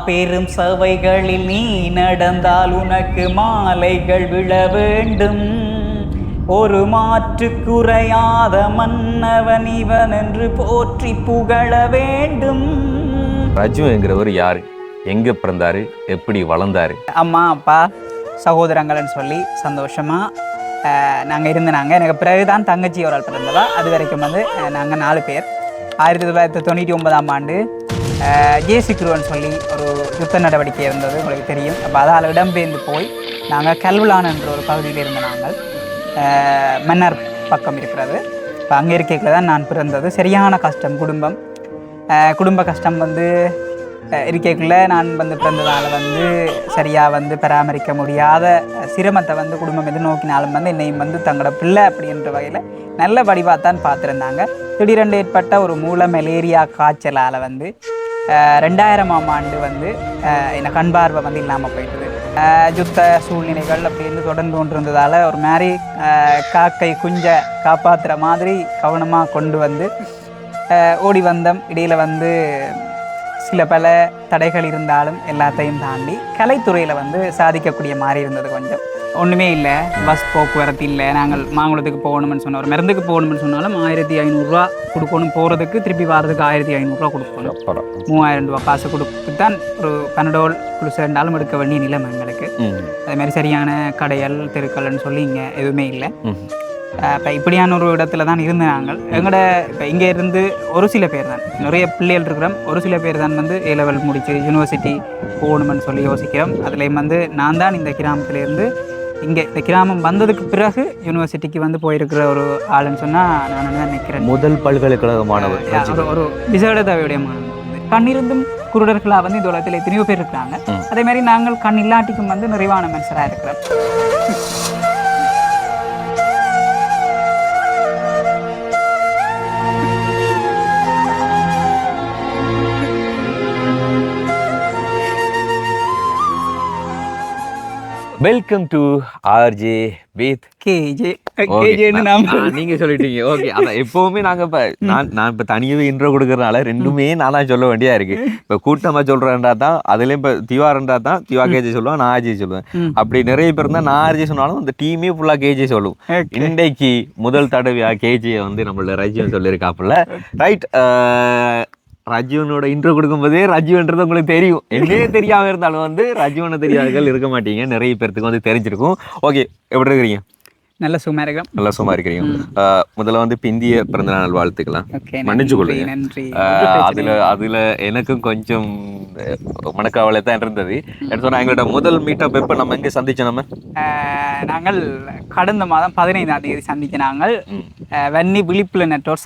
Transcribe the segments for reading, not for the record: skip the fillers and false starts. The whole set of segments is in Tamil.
பெரும் சபைகளில் நீ நடந்தால் உனக்கு மாலைகள் விழ வேண்டும். ஒரு மாற்று குறையாத மன்னவன் இவன் என்று போற்றி புகழ வேண்டும். ரஜு என்கிறவர் யாரு, எங்க பிறந்தாரு, எப்படி வளர்ந்தாரு? அம்மா அப்பா சகோதரங்கள்னு சொல்லி சந்தோஷமாக நாங்கள் இருந்தாங்க. எனக்கு பிறகுதான் தங்கச்சி ஒரு ஆள் பிறந்தவா. அது வரைக்கும் வந்து நாங்கள் 4 பேர். 1999ஆம் ஆண்டு ஜேசிக்ருவன் சொல்லி ஒரு யுத்த நடவடிக்கை இருந்தது, உங்களுக்கு தெரியும். அப்போ அதால் இடம்பெயர்ந்து போய் நாங்கள் கல்வலான் என்ற ஒரு பகுதியில் இருந்த நாங்கள் மன்னர் பக்கம் இருக்கிறது. இப்போ அங்கே இருக்கையில் தான் நான் பிறந்தது. சரியான கஷ்டம், குடும்ப கஷ்டம் வந்து இருக்கைக்குள்ளே நான் வந்து பிறந்ததால் வந்து சரியாக வந்து பராமரிக்க முடியாத சிரமத்தை வந்து குடும்பம் எதிர்நோக்கினாலும் வந்து என்னையும் வந்து தங்களோட பிள்ளை அப்படின்ற வகையில் நல்ல வடிவாக தான் பார்த்துருந்தாங்க. திடீரென்று ஏற்பட்ட ஒரு மலேரியா காய்ச்சலால் வந்து 2000ஆம் ஆண்டு வந்து என்ன கண் பார்வை வந்து இல்லாமல் போயிட்டுது. யுத்த சூழ்நிலைகள் அப்படின்னு தொடர்ந்து கொண்டிருந்ததால் ஒரு மாதிரி காக்கை குஞ்ச காப்பாற்றுற மாதிரி கவனமாக கொண்டு வந்து ஓடி வந்தோம். இடையில் வந்து சில பல தடைகள் இருந்தாலும் எல்லாத்தையும் தாண்டி கலைத்துறையில் வந்து சாதிக்கக்கூடிய மாதிரி இருந்தது. கொஞ்சம் ஒன்றுமே இல்லை, பஸ் போக்குவரத்து இல்லை. நாங்கள் மாங்குளத்துக்கு போகணும்னு சொன்னோம், ஒரு மருந்துக்கு போகணும்னு சொன்னாலும் 1500 கொடுக்கணும். போகிறதுக்கு திருப்பி வாரதுக்கு 1500 கொடுக்கணும். 3000 ரூபா காசு கொடுத்து தான் ஒரு பனடோல் குளிசு இருந்தாலும் எடுக்க வேண்டிய நிலைமை எங்களுக்கு. அதேமாதிரி சரியான கடைகள் தெருக்கள்னு சொல்லி இங்கே எதுவுமே இல்லை. இப்போ இப்படியான ஒரு இடத்துல தான் இருந்து நாங்கள் எங்களோட இப்போ இங்கே இருந்து ஒரு சில பேர் தான், நிறைய பிள்ளைகள் இருக்கிறோம், ஒரு சில பேர் தான் வந்து A level முடித்து யூனிவர்சிட்டி போகணுமென்னு சொல்லி யோசிக்கிறோம். அதுலேயும் வந்து நான் தான் இந்த கிராமத்துலேருந்து இங்கே இந்த கிராமம் வந்ததுக்கு பிறகு யூனிவர்சிட்டிக்கு வந்து போயிருக்கிற ஒரு ஆளுன்னு சொன்னால் நான் தான் நினைக்கிறேன். முதல் பல்கலைக்கழக மாணவர், ஒரு விசேட தேவையுடைய மாணவர். கண்ணிருந்தும் குருடர்களாக வந்து இந்த உலகத்தில் எத்தனையோ பேர் இருக்கிறாங்க. அதே மாதிரி நாங்கள் கண் இல்லாட்டிக்கும் வந்து நிறைவான மனுஷராக இருக்கிறோம். Welcome to RJ with KJ. நீங்க சொல்லிட்டீங்க. ஓகே, அதான் எப்பவுமே நாங்க இப்ப நான் இப்ப தனியாவே இன்ட்ரோ கொடுக்கறதுனால ரெண்டுமே நானா சொல்ல வேண்டியா இருக்கு. இப்ப கூட்டமா சொல்றேன்டா தான், அதுலயும் இப்ப திவாரண்டா தான் திவா கேஜே சொல்லுவேன், நான் ஆர்ஜே சொல்லுவேன். அப்படி நிறைய பேர் இருந்தா நான் ஆர்ஜே சொன்னாலும் அந்த டீமே ஃபுல்லா கேஜே சொல்லுவோம். இன்றைக்கு முதல் தடவையா கேஜே வந்து நம்மள ரஜிவன் சொல்லியிருக்காப்புல. ரைட், ரஜீவனோட இன்ட்ரோ கொடுக்கும்போதே ரஜீவன்றது உங்களுக்கு தெரியும். என்னே தெரியாம இருந்தாலும் வந்து ரஜீவனை தெரியாதவர்கள் இருக்க மாட்டீங்க, நிறைய பேருக்கு வந்து தெரிஞ்சிருக்கும். ஓகே, எப்படி இருக்கிறீங்க? நல்ல சும்மா இருக்கிறோம். நல்லா சும்மா இருக்கிறீங்க. முதல்ல வந்து பிந்திய பிறந்தநாள் வாழ்த்துக்கலாம், மன்னிச்சு கொள்ளுங்க. அதுல எனக்கும் கொஞ்சம் மனக்காவலை தான் இருந்தது. சொன்னா எங்களோட முதல் மீட்டப் எப்ப நம்ம எங்க சந்திச்சோம்? நாங்கள் கடந்த மாதம் 15ஆம் தேதி சந்திச்ச நாங்கள் வன்னி விழிப்புல நெட்வொர்க்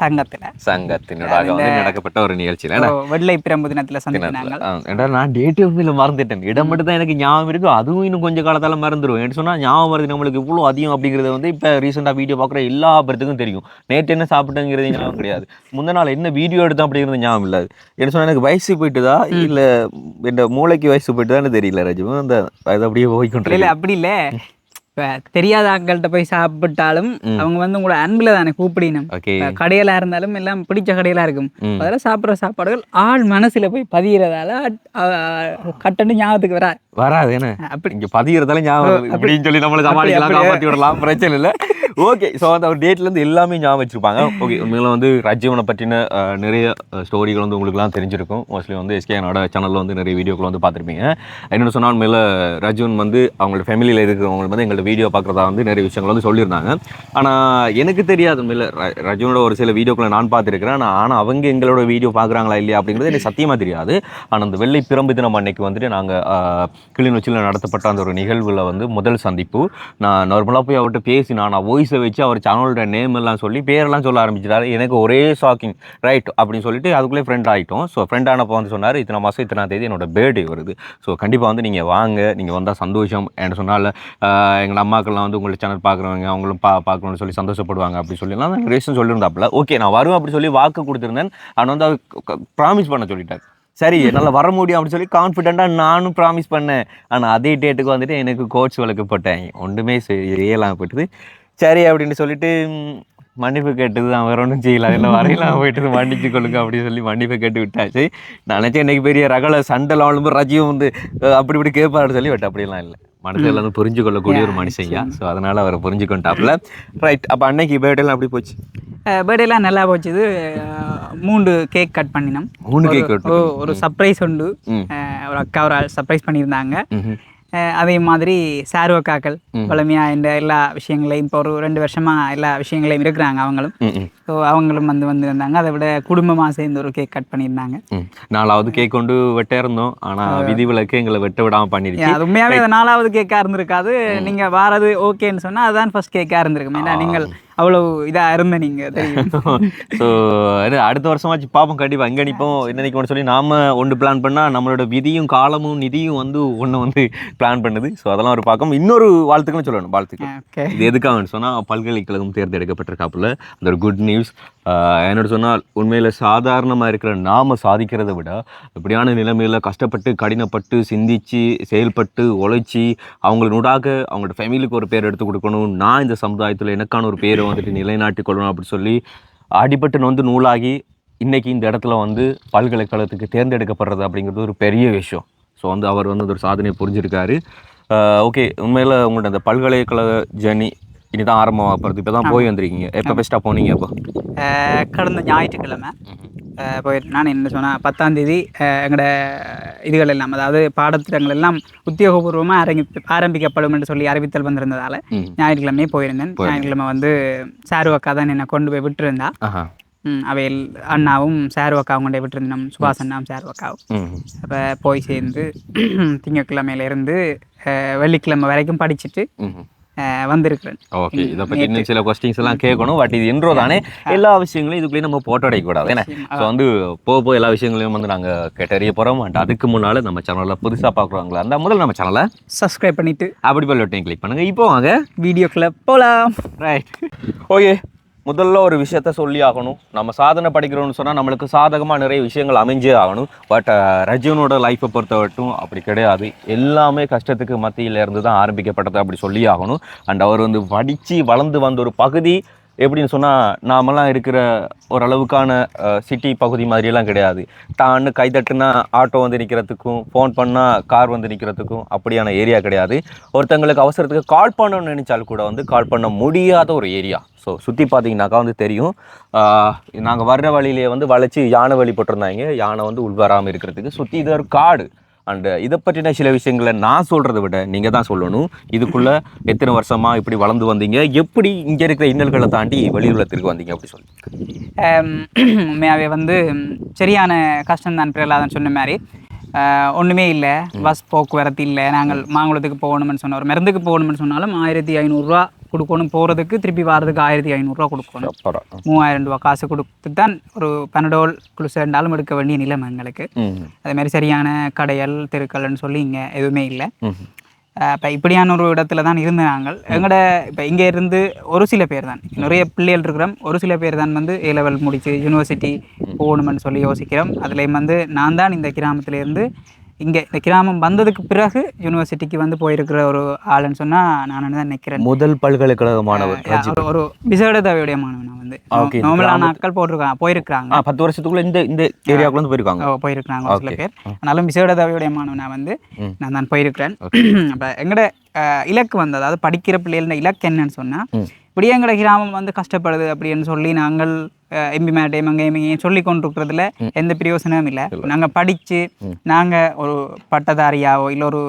சங்கத்தினோட நடக்கப்பட்ட ஒரு நிகழ்ச்சியில வெள்ளை பிரம்பு தினத்துல சந்திச்சாங்க. நான் டேட் மறந்துட்டேன், இடம் மட்டும் தான் எனக்கு ஞாபகம் இருக்கு. அதுவும் இன்னும் கொஞ்சம் காலத்தால மறந்துடும். என்ன சொன்னா ஞாபகம் வருது நம்மளுக்கு இவ்வளவு அதிகம் அப்படிங்கறது வந்து இப்ப ரீசெண்டா வீடியோ பாக்குற எல்லா பேருக்கும் தெரியும். நேற்று என்ன சாப்பிட்டுங்கிறது ஞாபகம் கிடையாது, முந்த நாள் என்ன வீடியோ எடுத்தோம் அப்படிங்கிறது ஞாபகம் இல்லாது. என்ன சொன்னா எனக்கு வயசு போயிட்டுதா இல்ல என் மூளைக்கு வயசு போயிட்டுதான்னு தெரியல. ரஜு அந்த அது அப்படியே போய்கொண்டு இல்லை, அப்படி இல்லை. தெரியாத ஆட்கள்கிட்ட போய் சாப்பிட்டாலும் அவங்க வந்து உங்களோட அன்புல தானே கூப்பிடணும். கடையில இருந்தாலும் எல்லாம் பிடிச்ச கடையில இருக்கும். அதெல்லாம் சாப்பிட்ற சாப்பாடுகள் ஆள் மனசுல போய் பதிகிறதால கட்டணம் ஞாபகத்துக்கு வராது. என்ன அப்படி இங்க பதிகிறதால ஞாபகம் அப்படின்னு சொல்லி நம்மளை சமாளிக்கலாம், காப்பாற்றி விடலாம், பிரச்சனை இல்லை. ஓகே, ஸோ அந்த ஒரு டேட்லேருந்து எல்லாமே ஞாபகம் வச்சுருப்பாங்க. ஓகே, உண்மையில வந்து ரஜீவனை பற்றின நிறைய ஸ்டோரிகள் வந்து உங்களுக்குலாம் தெரிஞ்சிருக்கும். மோஸ்ட்லி வந்து எஸ்கேனோட சேனலில் வந்து நிறைய வீடியோக்கள் வந்து பார்த்துருப்பீங்க. என்னென்னு சொன்னால் உண்மையில் ரஜீவன் வந்து அவங்களோட ஃபேமிலியில் இருக்கிறவங்க வந்து எங்களோட வீடியோ பார்க்குறதா வந்து நிறைய விஷயங்கள் வந்து சொல்லியிருந்தாங்க. ஆனால் எனக்கு தெரியாது உண்மையில் ரஜீவனோட ஒரு சில வீடியோக்களை நான் பார்த்துருக்கிறேன். ஆனால் அவங்க எங்களோட வீடியோ பார்க்குறாங்களா இல்லையா அப்படிங்கிறது எனக்கு சத்தியமாக தெரியாது. ஆனால் அந்த வெள்ளை பிரம்பு தினம் அன்னைக்கு வந்துட்டு நாங்கள் கிளிநொச்சியில் நடத்தப்பட்ட அந்த ஒரு நிகழ்வில் வந்து முதல் சந்திப்பு. நான் நார்மலாக போய் அவர்கிட்ட பேசி நான் வாய்ஸை வச்சு அவர் சேனலோட நேம் எல்லாம் சொல்லி பேரெல்லாம் சொல்ல ஆரம்பிச்சிட்டாரு. எனக்கு ஒரே ஷாக்கிங். ரைட் அப்படின்னு சொல்லிட்டு அதுக்குள்ளே ஃப்ரெண்ட் ஆகிட்டோம். ஸோ ஃப்ரெண்ட் ஆனப்போ வந்து சொன்னார், இத்தனை மாதம் இத்தனாம் தேதி என்னோட பர்த்டே வருது, ஸோ கண்டிப்பாக வந்து நீங்கள் வாங்க, நீங்கள் வந்தால் சந்தோஷம் என்று சொன்னால் எங்கள் அம்மாக்கள்லாம் வந்து உங்களோட சேனல் பார்க்குறவங்க அவங்களும் பார்க்கணும்னு சொல்லி சந்தோஷப்படுவாங்க அப்படி சொல்லிலாம் நான் ரீசன் சொல்லியிருந்தாப்புல. ஓகே, நான் வருவேன் அப்படி சொல்லி வாக்கு கொடுத்துருந்தேன். ஆனால் வந்து அவர் ப்ராமிஸ் பண்ண சொல்லிட்டார். சரி, என்னால் வர முடியும் அப்படின்னு சொல்லி கான்ஃபிடென்ட்டாக நானும் ப்ராமிஸ் பண்ணேன். ஆனால் அதே டேட்டுக்கு வந்துட்டு எனக்கு கோச் வழக்கு போட்டேன், ஒன்றுமே செய்யலாம் போயிட்டுது. சரி அப்படின்னு சொல்லிட்டு மன்னிப்பு கேட்டது தான், வேற ஒன்றும் செய்யல. அதில் வரையலாம் போயிட்டு மன்னிச்சு கொள்ளுங்க அப்படின்னு சொல்லி மன்னிப்பு கேட்டு விட்டாச்சு. நான் நினச்சேன் இன்னைக்கு பெரிய ரகலை சண்டைலாம் வந்து ரஜியும் வந்து அப்படி இப்படி கேட்பாரு சொல்லி, பட் அப்படிலாம் இல்லை. மனசுல வந்து புரிஞ்சு கொள்ளக்கூடிய ஒரு மனுஷன்யா. ஸோ அதனால அவரை புரிஞ்சுக்கொண்டாப்புல. ரைட். அப்போ அன்னைக்கு பேர்டெல்லாம் அப்படி போச்சு? பர்த்டேலாம் நல்லா போச்சுது. 3 கேக் கட் பண்ணினோம். 3 கேக் ஒரு சர்ப்ரைஸ் உண்டு. ஒரு அக்கா ஒரு சர்ப்ரைஸ் பண்ணியிருந்தாங்க. அதே மாதிரி சாருவக்காக்கள் பழமையாக இந்த எல்லா விஷயங்களையும் இப்போ ஒரு 2 வருஷமாக எல்லா விஷயங்களையும் இருக்கிறாங்க அவங்களும். ஸோ அவங்களும் வந்திருந்தாங்க. அதை விட குடும்பமாக சேர்ந்து ஒரு கேக் கட் பண்ணியிருந்தாங்க. 4வது கேக் கொண்டு வெட்ட இருந்தோம். ஆனால் விதிவிலக்கு எங்களை வெட்ட விடாமல் பண்ணிருச்சு. அது உண்மையாகவே 4வது கேக்காக இருந்திருக்காது. நீங்கள் வாரது ஓகேன்னு சொன்னால் அதுதான் ஃபர்ஸ்ட் கேக்காக இருந்திருக்கும். ஏன்னா நீங்கள் அவ்வளோ இதாக இருந்த நீங்கள் தெரியும். ஸோ அடுத்த வருஷமாச்சு பார்ப்போம் கண்டிப்பாக. எங்கே நிற்போம் என்ன நிற்கணும்னு சொல்லி நாம் ஒன்று பிளான் பண்ணால் நம்மளோட விதியும் காலமும் நிதியும் வந்து ஒன்று வந்து பிளான் பண்ணுது. ஸோ அதெல்லாம் ஒரு பார்க்கும். இன்னொரு வாழ்த்துக்களும் சொல்லணும். வாழ்த்துக்கள் இது எதுக்காகன்னு சொன்னால் பல்கலைக்கழகம் தேர்ந்தெடுக்கப்பட்டிருக்காப்புல. அந்த ஒரு குட் நியூஸ். என்னோட சொன்னால் உண்மையில் சாதாரணமாக இருக்கிற நாம் சாதிக்கிறத விட இப்படியான நிலைமையில் கஷ்டப்பட்டு கடினப்பட்டு சிந்திச்சு செயல்பட்டு உழைச்சி அவங்களோடாக அவங்களோட ஃபேமிலிக்கு ஒரு பேர் எடுத்து கொடுக்கணும், நான் இந்த சமுதாயத்தில் எனக்கான ஒரு பேரை வந்துட்டு நிலைநாட்டி கொள்ளணும் அப்படின்னு சொல்லி அடிபட்டு வந்து நூலாகி இன்றைக்கி இந்த இடத்துல வந்து பல்கலைக்கழகத்துக்கு தேர்ந்தெடுக்கப்படுறது அப்படிங்கிறது ஒரு பெரிய விஷயம். ஸோ வந்து அவர் வந்து ஒரு சாதனையை புரிஞ்சிருக்காரு. ஓகே, உண்மையில் உங்களோட அந்த பல்கலைக்கழக ஜர்னி இனிதான் ஆரம்பமாக போகிறது. இப்போ தான் போய் வந்திருக்கீங்க. எப்போ பெஸ்ட்டாக போனீங்க? அப்போ கடந்த ஞாயிற்றுக்கிழமை போயிட்டு நான் என்ன சொன்னால் 10ஆம் தேதி எங்களோட இதுகள் எல்லாம், அதாவது பாடத்திட்டங்கள் எல்லாம் உத்தியோகபூர்வமாக ஆரம்பிக்கப்படும் என்று சொல்லி அறிவித்தல் வந்திருந்ததால் ஞாயிற்றுக்கிழமையே போயிருந்தேன். ஞாயிற்றுக்கிழமை வந்து சாருவக்கா தான் என்னை கொண்டு போய் விட்டுருந்தா. அவையில் அண்ணாவும் சாருவக்கா கொண்டே விட்டுருந்தோம், சுபாஷ் அண்ணாவும் சாருவக்காவும். அப்போ போய் சேர்ந்து திங்கட்கிழமையிலேருந்து வெள்ளிக்கிழமை வரைக்கும் படிச்சுட்டு வந்திருக்கிறேன். ஓகே, இதை பற்றி இன்னும் சில கொஸ்டின்ஸ் எல்லாம் கேட்கணும். பட் இது இன்றோ தானே, எல்லா விஷயங்களையும் இதுக்குள்ளேயே நம்ம போட்டோ அடையக்கூடாது. ஏன்னா ஸோ வந்து போக எல்லா விஷயங்களையும் வந்து நாங்கள் கேட்டறிய போகிறோம். அண்ட் அதுக்கு முன்னால் நம்ம சேனலில் புதுசாக பார்க்குறவங்களா இருந்தால் முதல்ல நம்ம சேனலை சப்ஸ்கிரைப் பண்ணிவிட்டு அப்படி பல்லையும் கிளிக் பண்ணுங்கள். இப்போ வாங்க வீடியோக்குள்ளே போகலாம். ரைட். ஓகே, முதல்ல ஒரு விஷயத்த சொல்லி ஆகணும். நம்ம சாதனை படிக்கிறோம்னு சொன்னால் நம்மளுக்கு சாதகமாக நிறைய விஷயங்கள் அமைஞ்சே ஆகணும். பட் ரஜினோட லைஃப்பை பொறுத்தவரைக்கும் அப்படி கிடையாது. எல்லாமே கஷ்டத்துக்கு மத்தியில் இருந்து தான் ஆரம்பிக்கப்பட்டது அப்படி சொல்லி ஆகணும். அண்ட் அவர் வந்து படித்து வளர்ந்து வந்த ஒரு பகுதி எப்படின்னு சொன்னால் நாமெல்லாம் இருக்கிற ஓரளவுக்கான சிட்டி பகுதி மாதிரியெல்லாம் கிடையாது. டான்னு கைதட்டுனா ஆட்டோ வந்து நிற்கிறதுக்கும், ஃபோன் பண்ணால் கார் வந்து நிற்கிறதுக்கும் அப்படியான ஏரியா கிடையாது. ஒருத்தங்களுக்கு அவசரத்துக்கு கால் பண்ணணும்னு நினச்சால் கூட வந்து கால் பண்ண முடியாத ஒரு ஏரியா. ஸோ சுற்றி பார்த்தீங்கன்னாக்கா வந்து தெரியும். நாங்கள் வர்ற வழியிலே வந்து வளைச்சி யானை வழி போட்டிருந்தாங்க. யானை வந்து உள்வராமல் இருக்கிறதுக்கு சுற்றி இது ஒரு காடு. அண்டு இதை பற்றின சில விஷயங்களை நான் சொல்கிறத விட நீங்கள் தான் சொல்லணும். இதுக்குள்ளே எத்தனை வருஷமாக இப்படி வளர்ந்து வந்தீங்க, எப்படி இங்கே இருக்கிற இன்னல்களை தாண்டி வெளியுலகத்திற்கு வந்தீங்க அப்படி சொல்லி. உண்மையாகவே வந்து சரியான கஷ்டம்தான் பிரகலாதன் சொன்ன மாதிரி. ஒன்றுமே இல்லை, பஸ் போக்குவரத்து இல்லை. நாங்கள் மாங்குளத்துக்கு போகணும்னு சொன்னோம், ஒரு மருந்துக்கு போகணும்னு சொன்னாலும் 1500 கொடுக்கணும். போகிறதுக்கு திருப்பி வாரதுக்கு 1500 கொடுக்கணும். 3000 ரூபா காசு கொடுத்து தான் ஒரு பனடோல் குளிசை இருந்தாலும் எடுக்க வேண்டிய நிலைமை எங்களுக்கு. அதேமாதிரி சரியான கடைகள் தெருக்கள்னு சொல்லி இங்கே எதுவுமே இல்லை. இப்போ இப்படியான ஒரு இடத்துல தான் இருந்து நாங்கள் எங்களோட இப்போ இங்கே இருந்து ஒரு சில பேர் தான், நிறைய பிள்ளைகள் இருக்கிறோம், ஒரு சில பேர் தான் வந்து A level முடித்து யூனிவர்சிட்டி போகணுமென்னு சொல்லி யோசிக்கிறோம். அதுலேயும் வந்து நான் தான் இந்த கிராமத்துலேருந்து இங்கே இந்த கிராமம் வந்ததுக்கு பிறகு யூனிவர்சிட்டிக்கு வந்து போயிருக்கிற ஒரு ஆளுன்னு சொன்னால் நான் தான் நினைக்கிறேன். முதல் பல்கலைக்கழக மாணவர், ஒரு விசேட தேவையுடைய மாணவன் வந்து நார்மலான ஆட்கள் போயிருக்கிறாங்க. 10 வருஷத்துக்குள்ள இந்த ஏரியாவுக்குள்ள வந்து போயிருக்கிறாங்க ஒரு சில பேர். ஆனாலும் விசேட தேவையுடைய மாணவனா வந்து நான் தான் போயிருக்கிறேன். அப்போ எங்களோட இலக்கு வந்து, அதாவது படிக்கிற பிள்ளைகளோட இலக்கு என்னன்னு சொன்னால், இப்படியே எங்களோட கிராமம் வந்து கஷ்டப்படுது அப்படின்னு சொல்லி நாங்கள் எம்பி மேட்டையும் அங்கே எம்மிங்கையும் சொல்லி கொண்டிருக்கிறதுல எந்த பிரயோசனமும் இல்லை. நாங்கள் படித்து நாங்கள் ஒரு பட்டதாரியாவோ இல்லை ஒரு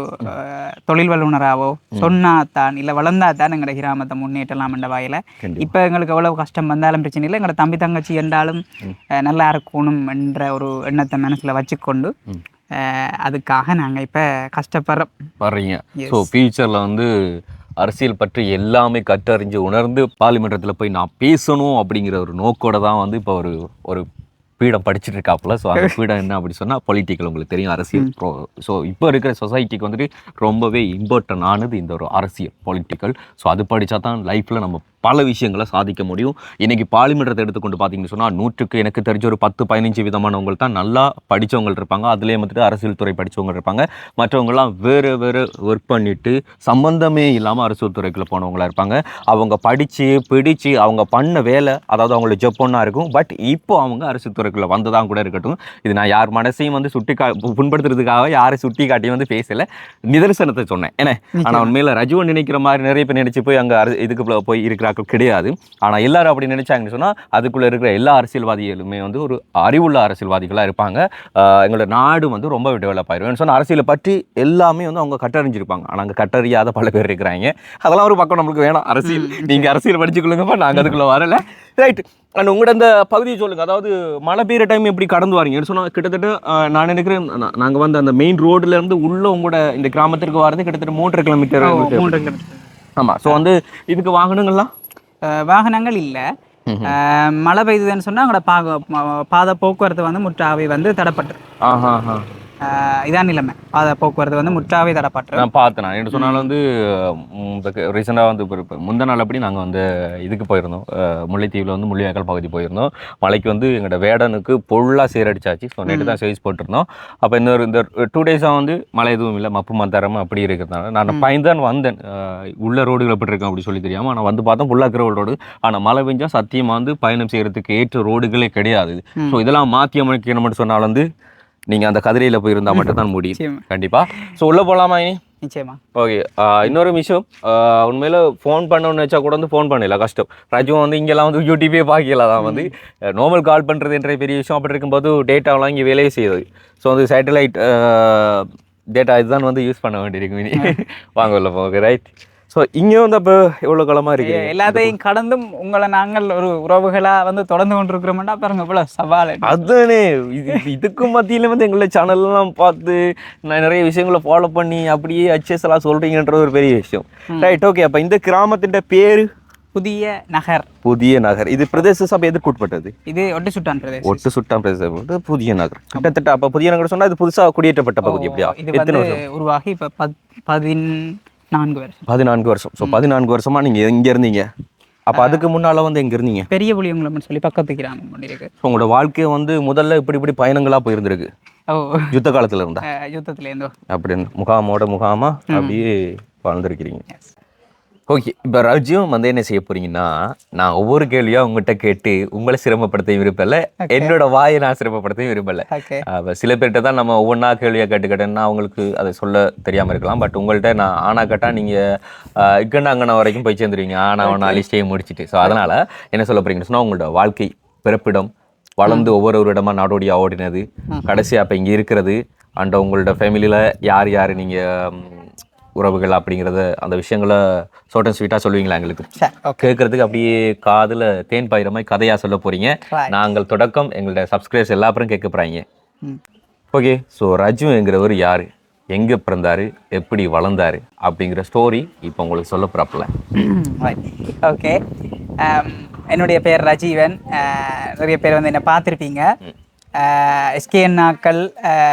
தொழில் வல்லுநராகவோ சொன்னாதான் இல்லை வளர்ந்தாதான் எங்களோட கிராமத்தை முன்னேற்றலாம் என்ற வாயில். இப்போ எங்களுக்கு எவ்வளவு கஷ்டம் வந்தாலும் பிரச்சனை இல்லை, எங்களோட தம்பி தங்கச்சி என்றாலும் நல்லா இருக்கணும் என்ற ஒரு எண்ணத்தை மனசில் வச்சுக்கொண்டு அதுக்காக நாங்கள் இப்போ கஷ்டப்படுறோம். ஸோ ஃபியூச்சரில் வந்து அரசியல் பற்றி எல்லாமே கற்றறிஞ்சு உணர்ந்து பார்லிமெண்ட்டில் போய் நான் பேசணும் அப்படிங்கிற ஒரு நோக்கோட தான் வந்து இப்போ ஒரு பீடம் படிச்சுட்டு இருக்காப்புல. ஸோ அந்த பீடம் என்ன அப்படி சொன்னால் பொலிட்டிக்கல், உங்களுக்கு தெரியும், அரசியல். ஸோ இப்போ இருக்கிற சொசைட்டிக்கு வந்துட்டு ரொம்பவே இம்பார்ட்டன்ட் ஆனது இந்த ஒரு அரசியல், பொலிட்டிக்கல். ஸோ அது படித்தா தான் லைஃப்பில் நம்ம பல விஷயங்களை சாதிக்க முடியும். இன்றைக்கி பார்லிமெண்ட்டை எடுத்துக்கொண்டு பார்த்தீங்கன்னு சொன்னால் 100க்கு எனக்கு தெரிஞ்ச ஒரு 10-15 விதமானவங்க தான் நல்லா படித்தவங்க இருப்பாங்க. அதுலேயே வந்துட்டு அரசியல் துறை படித்தவங்க இருப்பாங்க. மற்றவங்கலாம் வேறு ஒர்க் பண்ணிவிட்டு சம்மந்தமே இல்லாமல் அரசியல் துறைக்குள்ளே போனவங்களா இருப்பாங்க. அவங்க படித்து பிடிச்சு அவங்க பண்ண வேலை, அதாவது அவங்களோட ஜப் ஒன்றா இருக்கும். பட் இப்போ அவங்க அரசியல் துறைக்குள்ளே வந்ததாக கூட இருக்கட்டும். இது நான் யார் மனசையும் வந்து புண்படுத்துறதுக்காக யாரை சுட்டி காட்டி வந்து பேசலை, நிதர்சனத்தை சொன்னேன். ஏன்னா ஆனால் உண்மையில் ரஜுவன் நினைக்கிற மாதிரி நிறைய பேர் நினச்சி போய் அங்கே இதுக்கு போய் இருக்கிறார்கள் கிடையாது. ஆனால் எல்லாரும் அப்படி நினைச்சாங்கன்னு சொன்னால் அதுக்குள்ளே இருக்கிற எல்லா அரசியல்வாதிகளுமே வந்து ஒரு அறிவுள்ள அரசியல்வாதிகளாக இருப்பாங்க. எங்களோட நாடு வந்து ரொம்ப டெவலப் ஆயிடும் சொன்னால் அரசியலை பற்றி எல்லாமே வந்து அவங்க கட்டறிஞ்சிருப்பாங்க. ஆனால் அங்கே கட்டறியாத பல பேர் இருக்கிறாங்க. அதெல்லாம் ஒரு பக்கம் நம்மளுக்கு வேணாம். அரசியல் நீங்கள் அரசியல் படிச்சுக்கொள்ளுங்கப்பா, நாங்கள் அதுக்குள்ளே வரலை. ரைட். அண்ட் உங்களோட அந்த பகுதியை சொல்லுங்கள். அதாவது மழை பெய்கிற டைம் எப்படி கடந்து வரீங்கன்னு சொன்னால் கிட்டத்தட்ட நான் நினைக்கிறேன் நாங்கள் வந்து அந்த மெயின் ரோடுலேருந்து உள்ள உங்களோட இந்த கிராமத்திற்கு வரது கிட்டத்தட்ட 3 கிலோமீட்டர். ஆமாம். ஸோ வந்து இதுக்கு வாகனங்கள் இல்லை. மழை பெய்யுதுன்னு சொன்னால் அங்களோட பாதை போக்குவரத்து வந்து முற்றாவே வந்து தடப்பட்டு இதான் நிலைமை. பாதை போக்குவரத்து வந்து முற்றாவே தடப்பட்டு நான் பார்த்தேன். நான் என்ன சொன்னாலும் வந்து ரீசெண்டாக வந்து இப்போ முந்த நாள் அப்படி நாங்கள் வந்து இதுக்கு போயிருந்தோம். முல்லைத்தீவில் வந்து முள்ளியாக்கல் பகுதி போயிருந்தோம். மலைக்கு வந்து எங்களோட வேடனுக்கு பொருளாக சீரடிச்சாச்சு. ஸோ நேற்று தான் சைஸ் போட்டிருந்தோம். அப்போ இந்த 2 டேஸாக வந்து மழை எதுவும் இல்லை, மப்பு மந்தாரமாக அப்படி இருக்கிறதுனால நான் பயந்தான் வந்தேன். உள்ள ரோடுகள் எப்படி இருக்கும் அப்படி சொல்லி தெரியாமல். ஆனால் வந்து பார்த்தோம் ஃபுல்லாக ரோடு. ஆனால் மழை பெஞ்சால் சத்தியமாக வந்து பயணம் செய்கிறதுக்கு ஏற்ற ரோடுகளே கிடையாது. ஸோ இதெல்லாம் மாற்றி அமைக்கணும்னு சொன்னால் வந்து நீங்கள் அந்த கதிரையில் போயிருந்தால் மட்டும்தான் முடியும் கண்டிப்பாக. ஸோ உள்ளே போகலாமா இனி? நிச்சயமா. ஓகே. இன்னொரு விஷயம், உண்மையில் ஃபோன் பண்ணணும்னு வச்சா கூட வந்து ஃபோன் பண்ணல, கஷ்டம். ராஜுவும் வந்து இங்கெல்லாம் வந்து யூடியூபே பார்க்கலாம் தான் வந்து நார்மல் கால் பண்ணுறதுன்ற பெரிய விஷயம். அப்படி இருக்கும்போது டேட்டாவெலாம் இங்கே வேலையே செய்யுது. ஸோ வந்து சேட்டலைட் டேட்டா இதுதான் வந்து யூஸ் பண்ண வேண்டியிருக்கும் இனி. வாங்க உள்ள போங்க. ரைட். ஸோ இங்கே வந்து அப்போ எவ்வளோ காலமாக இருக்கு? எல்லாத்தையும் கடந்தும் உங்களை நாங்கள் ஒரு உறவுகளாக வந்து தொடர்ந்து கொண்டிருக்கிறோம்னா பாருங்க இவ்வளோ சவால். அதுதானே இதுக்கும் மத்தியில் வந்து எங்களை சேனல்லாம் பார்த்து நான் நிறைய விஷயங்களை ஃபாலோ பண்ணி அப்படியே அச்சஸ் எல்லாம் சொல்கிறீங்கன்றது ஒரு பெரிய விஷயம். ரைட். ஓகே. அப்போ இந்த கிராமத்தின் பேர் புதிய நகர். புதிய நகர். இது பிரதேச சபை எதுக்கு உட்பட்டது? இது ஒட்டுசுட்டான் பிரதேசம். ஒட்டுசுட்டான் பிரதேசம் புதிய நகர். கிட்டத்தட்ட அப்போ புதிய நகர் சொன்னால் இது புதுசாக குடியேற்றப்பட்ட பகுதி. எப்படியா இது உருவாகி இப்போ 14 வருஷம். ஸோ 14 வருஷமா நீங்கள் எங்கே இருந்தீங்க? அப்போ அதுக்கு முன்னால் வந்து எங்கே இருந்தீங்க? பெரிய புளியங்குளம்னு சொல்லி பக்கத்து கிராமம் இருக்கு. ஸோ உங்களோட வாழ்க்கையை வந்து முதல்ல இப்படி பயணங்களாக போயிருந்திருக்கு. யுத்த காலத்தில் இருந்தா? யுத்தத்துலேருந்தோ அப்படின்னு முகாமா அப்படியே வாழ்ந்துருக்கிறீங்க. ஓகே. இப்போ ராஜ்யம் வந்து என்ன செய்ய போறீங்கன்னா, நான் ஒவ்வொரு கேள்வியாக உங்கள்கிட்ட கேட்டு உங்களை சிரமப்படுத்த விரும்பல, என்னோட வாயை நான் சிரமப்படுத்த விரும்பல. சில பேர்கிட்ட தான் நம்ம ஒவ்வொன்றா கேள்வியாக கேட்டேன்னா அவங்களுக்கு அதை சொல்ல தெரியாமல் இருக்கலாம். பட் உங்கள்கிட்ட நான் ஆனா கேட்டால் நீங்கள் இக்கண்டா அங்கன வரைக்கும் போய் சேர்ந்துருவீங்க. ஆனால் லிஸ்டையே முடிச்சுட்டு. ஸோ அதனால் என்ன சொல்ல போறீங்கன்னு சொன்னால், உங்களோட வாழ்க்கை பிறப்பிடம், வளர்ந்து ஒவ்வொரு இடமா நாடோடியா ஓடினது, கடைசியாக அப்போ இங்கே இருக்கிறது, அண்ட் உங்களோட ஃபேமிலியில் யார் யார் நீங்கள் உறவுகள் அப்படிங்கிறத அந்த விஷயங்களை ஷார்ட் அண்ட் ஸ்வீட்டாக சொல்லுவீங்களா எங்களுக்கு? கேட்கறதுக்கு அப்படியே காதில் தேன் பாயிற மாதிரி கதையாக சொல்ல போகிறீங்க. நாங்கள் தொடக்கம் எங்களோட சப்ஸ்கிரைபர்ஸ் எல்லா அப்புறம் கேட்க போகிறாங்க. ஓகே. ஸோ ரஜுங்கிறவர் யார், எங்கே பிறந்தார், எப்படி வளர்ந்தார் அப்படிங்கிற ஸ்டோரி இப்போ உங்களுக்கு சொல்ல போகிறாப்புல. ஓகே. என்னுடைய பேர் ரஜீவன். நிறைய பேர் வந்து என்னை பார்த்துருப்பீங்க. எஸ்கேஎன் அக்காக்கள்,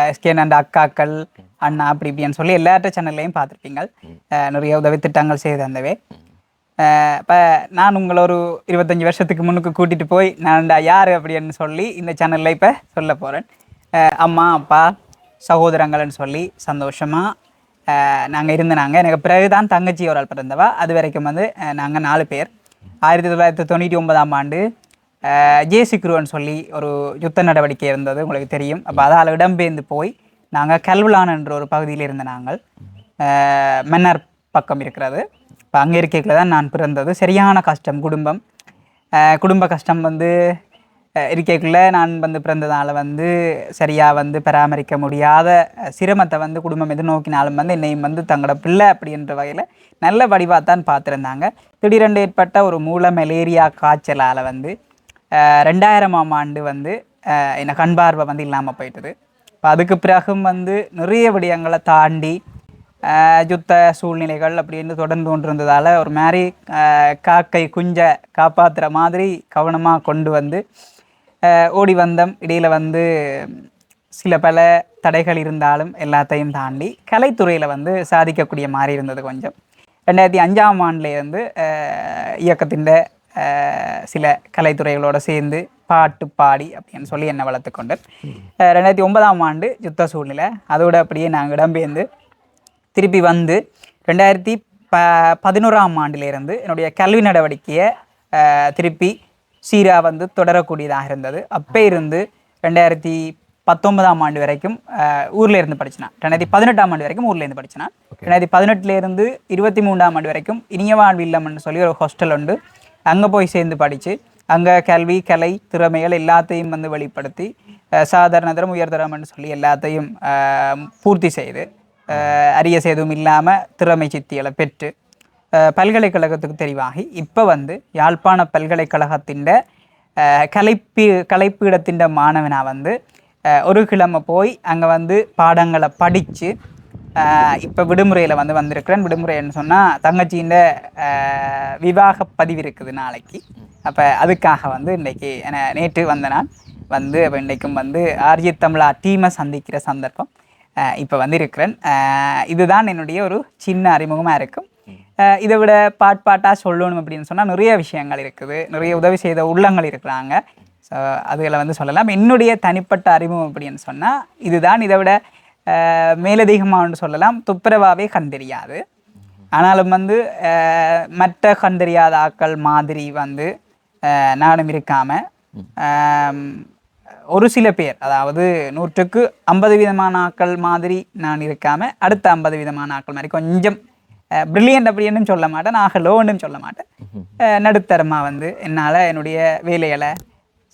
எஸ்கேஎன் அண்ட் அக்காக்கள், அண்ணா அப்படி இப்படின்னு சொல்லி எல்லாத்த சேனல்லையும் பார்த்துருப்பீங்க. நிறைய உதவி திட்டங்கள் செய்து தந்தவே. இப்போ நான் உங்களை ஒரு 25 வருஷத்துக்கு முன்னுக்கு கூட்டிகிட்டு போய் நான் யார் அப்படின்னு சொல்லி இந்த சேனலில் இப்போ சொல்ல போகிறேன். அம்மா அப்பா சகோதரங்கள்னு சொல்லி சந்தோஷமாக நாங்கள் இருந்தாங்க. எனக்கு பிறகு தான் தங்கச்சி ஒரு ஆள் பிறந்தவா. அது வரைக்கும் வந்து நாங்கள் 4 பேர். 1999ஆம் ஆண்டு ஜேசிக்ருன்னு சொல்லி ஒரு யுத்த நடவடிக்கை இருந்தது, உங்களுக்கு தெரியும். அப்போ அதால் இடம்பெயர்ந்து போய் நாங்கள் கல்வலான் என்ற ஒரு பகுதியில் இருந்த நாங்கள், மன்னார் பக்கம் இருக்கிறது. இப்போ அங்கே இருக்கையில் தான் நான் பிறந்தது. சரியான கஷ்டம், குடும்ப கஷ்டம் வந்து இருக்கைக்குள்ளே நான் வந்து பிறந்ததால் வந்து சரியாக வந்து பராமரிக்க முடியாத சிரமத்தை வந்து குடும்பம் எதிர்நோக்கினாலும் வந்து என்னையும் வந்து தங்களோட பிள்ளை அப்படின்ற வகையில் நல்ல வடிவாக தான் பார்த்துருந்தாங்க. திடீரென்று ஏற்பட்ட ஒரு மூல மலேரியா காய்ச்சலால் வந்து 2000ஆம் ஆண்டு வந்து என்னை கண் பார்வை வந்து இல்லாமல் போயிட்டது. இப்போ அதுக்கு பிறகும் வந்து நிறைய விடயங்களை தாண்டி யுத்த சூழ்நிலைகள் அப்படின்னு தொடர்ந்து கொண்டிருந்ததால் ஒரு மாதிரி காக்கை குஞ்சை காப்பாற்றுற மாதிரி கவனமாக கொண்டு வந்து ஓடி வந்தோம். இடையில் வந்து சில பல தடைகள் இருந்தாலும் எல்லாத்தையும் தாண்டி கலைத்துறையில் வந்து சாதிக்கக்கூடிய மாதிரி இருந்தது கொஞ்சம். 2005ஆம் ஆண்டிலேருந்து இயக்கத்தின் சில கலைத்துறைகளோடு சேர்ந்து பாட்டு பாடி அப்படின்னு சொல்லி என்னை வளர்த்து கொண்டு 2009ஆம் ஆண்டு யுத்த சூழ்நிலை அதோட அப்படியே நாங்கள் இடம்பெயர்ந்து திருப்பி வந்து 2011ஆம் ஆண்டிலிருந்து என்னுடைய கல்வி நடவடிக்கையை திருப்பி சீராக வந்து தொடரக்கூடியதாக இருந்தது. அப்போ இருந்து 2019ஆம் ஆண்டு வரைக்கும் ஊரில் இருந்து படிச்சினான். 2018ஆம் ஆண்டு வரைக்கும் ஊரில் இருந்து படிச்சினான். 2018லேருந்து 23ஆம் ஆண்டு வரைக்கும் இனிய வாழ்வு இல்லம்னு சொல்லி ஒரு ஹாஸ்டல் உண்டு. அங்கே போய் சேர்ந்து படித்து அங்கே கல்வி கலை திறமைகள் எல்லாத்தையும் வந்து வெளிப்படுத்தி சாதாரண தரம் உயர்தரம்னு சொல்லி எல்லாத்தையும் பூர்த்தி செய்து அரிய சேதும் இல்லாமல் திறமை சித்திகளை பெற்று பல்கலைக்கழகத்துக்கு தெரிவாகி இப்போ வந்து யாழ்ப்பாண பல்கலைக்கழகத்தின் கலைப்பீடத்தின் மாணவனாக வந்து ஒரு கிழமை போய் அங்கே வந்து பாடங்களை படித்து இப்போ விடுமுறையில் வந்து வந்திருக்கிறேன். விடுமுறைன்னு சொன்னால் தங்கச்சியின் விவாக பதிவு இருக்குது நாளைக்கு. அப்போ அதுக்காக வந்து இன்றைக்கி நேற்று வந்த நான் வந்து அப்போ இன்றைக்கும் வந்து ஆர்ஜி தமிழா டீமை சந்திக்கிற சந்தர்ப்பம் இப்போ வந்து இருக்கிறேன். இதுதான் என்னுடைய ஒரு சின்ன அறிமுகமாக இருக்கும். இதை விட பாட்டாக சொல்லணும் அப்படின்னு சொன்னால் நிறைய விஷயங்கள் இருக்குது, நிறைய உதவி செய்த உள்ளங்கள் இருக்கிறாங்க. ஸோ அதில் வந்து சொல்லலாம். என்னுடைய தனிப்பட்ட அறிமுகம் அப்படின்னு சொன்னால் இதுதான். இதை விட மேலதிகமானு சொல்லலாம். துப்புரவாகவே கண் தெரியாது, ஆனாலும் வந்து மற்ற கண் தெரியாத ஆக்கள் மாதிரி வந்து நானும் இருக்காமல் ஒரு சில பேர், அதாவது 100க்கு 50% ஆக்கள் மாதிரி நான் இருக்காமல் அடுத்த 50% ஆக்கள் மாதிரி கொஞ்சம் பிரில்லியன்ட் அப்படின்னு சொல்ல மாட்டேன், நான் லோன்னு சொல்ல மாட்டேன், நடுத்தரமாக வந்து என்னால் என்னுடைய வேலைகளை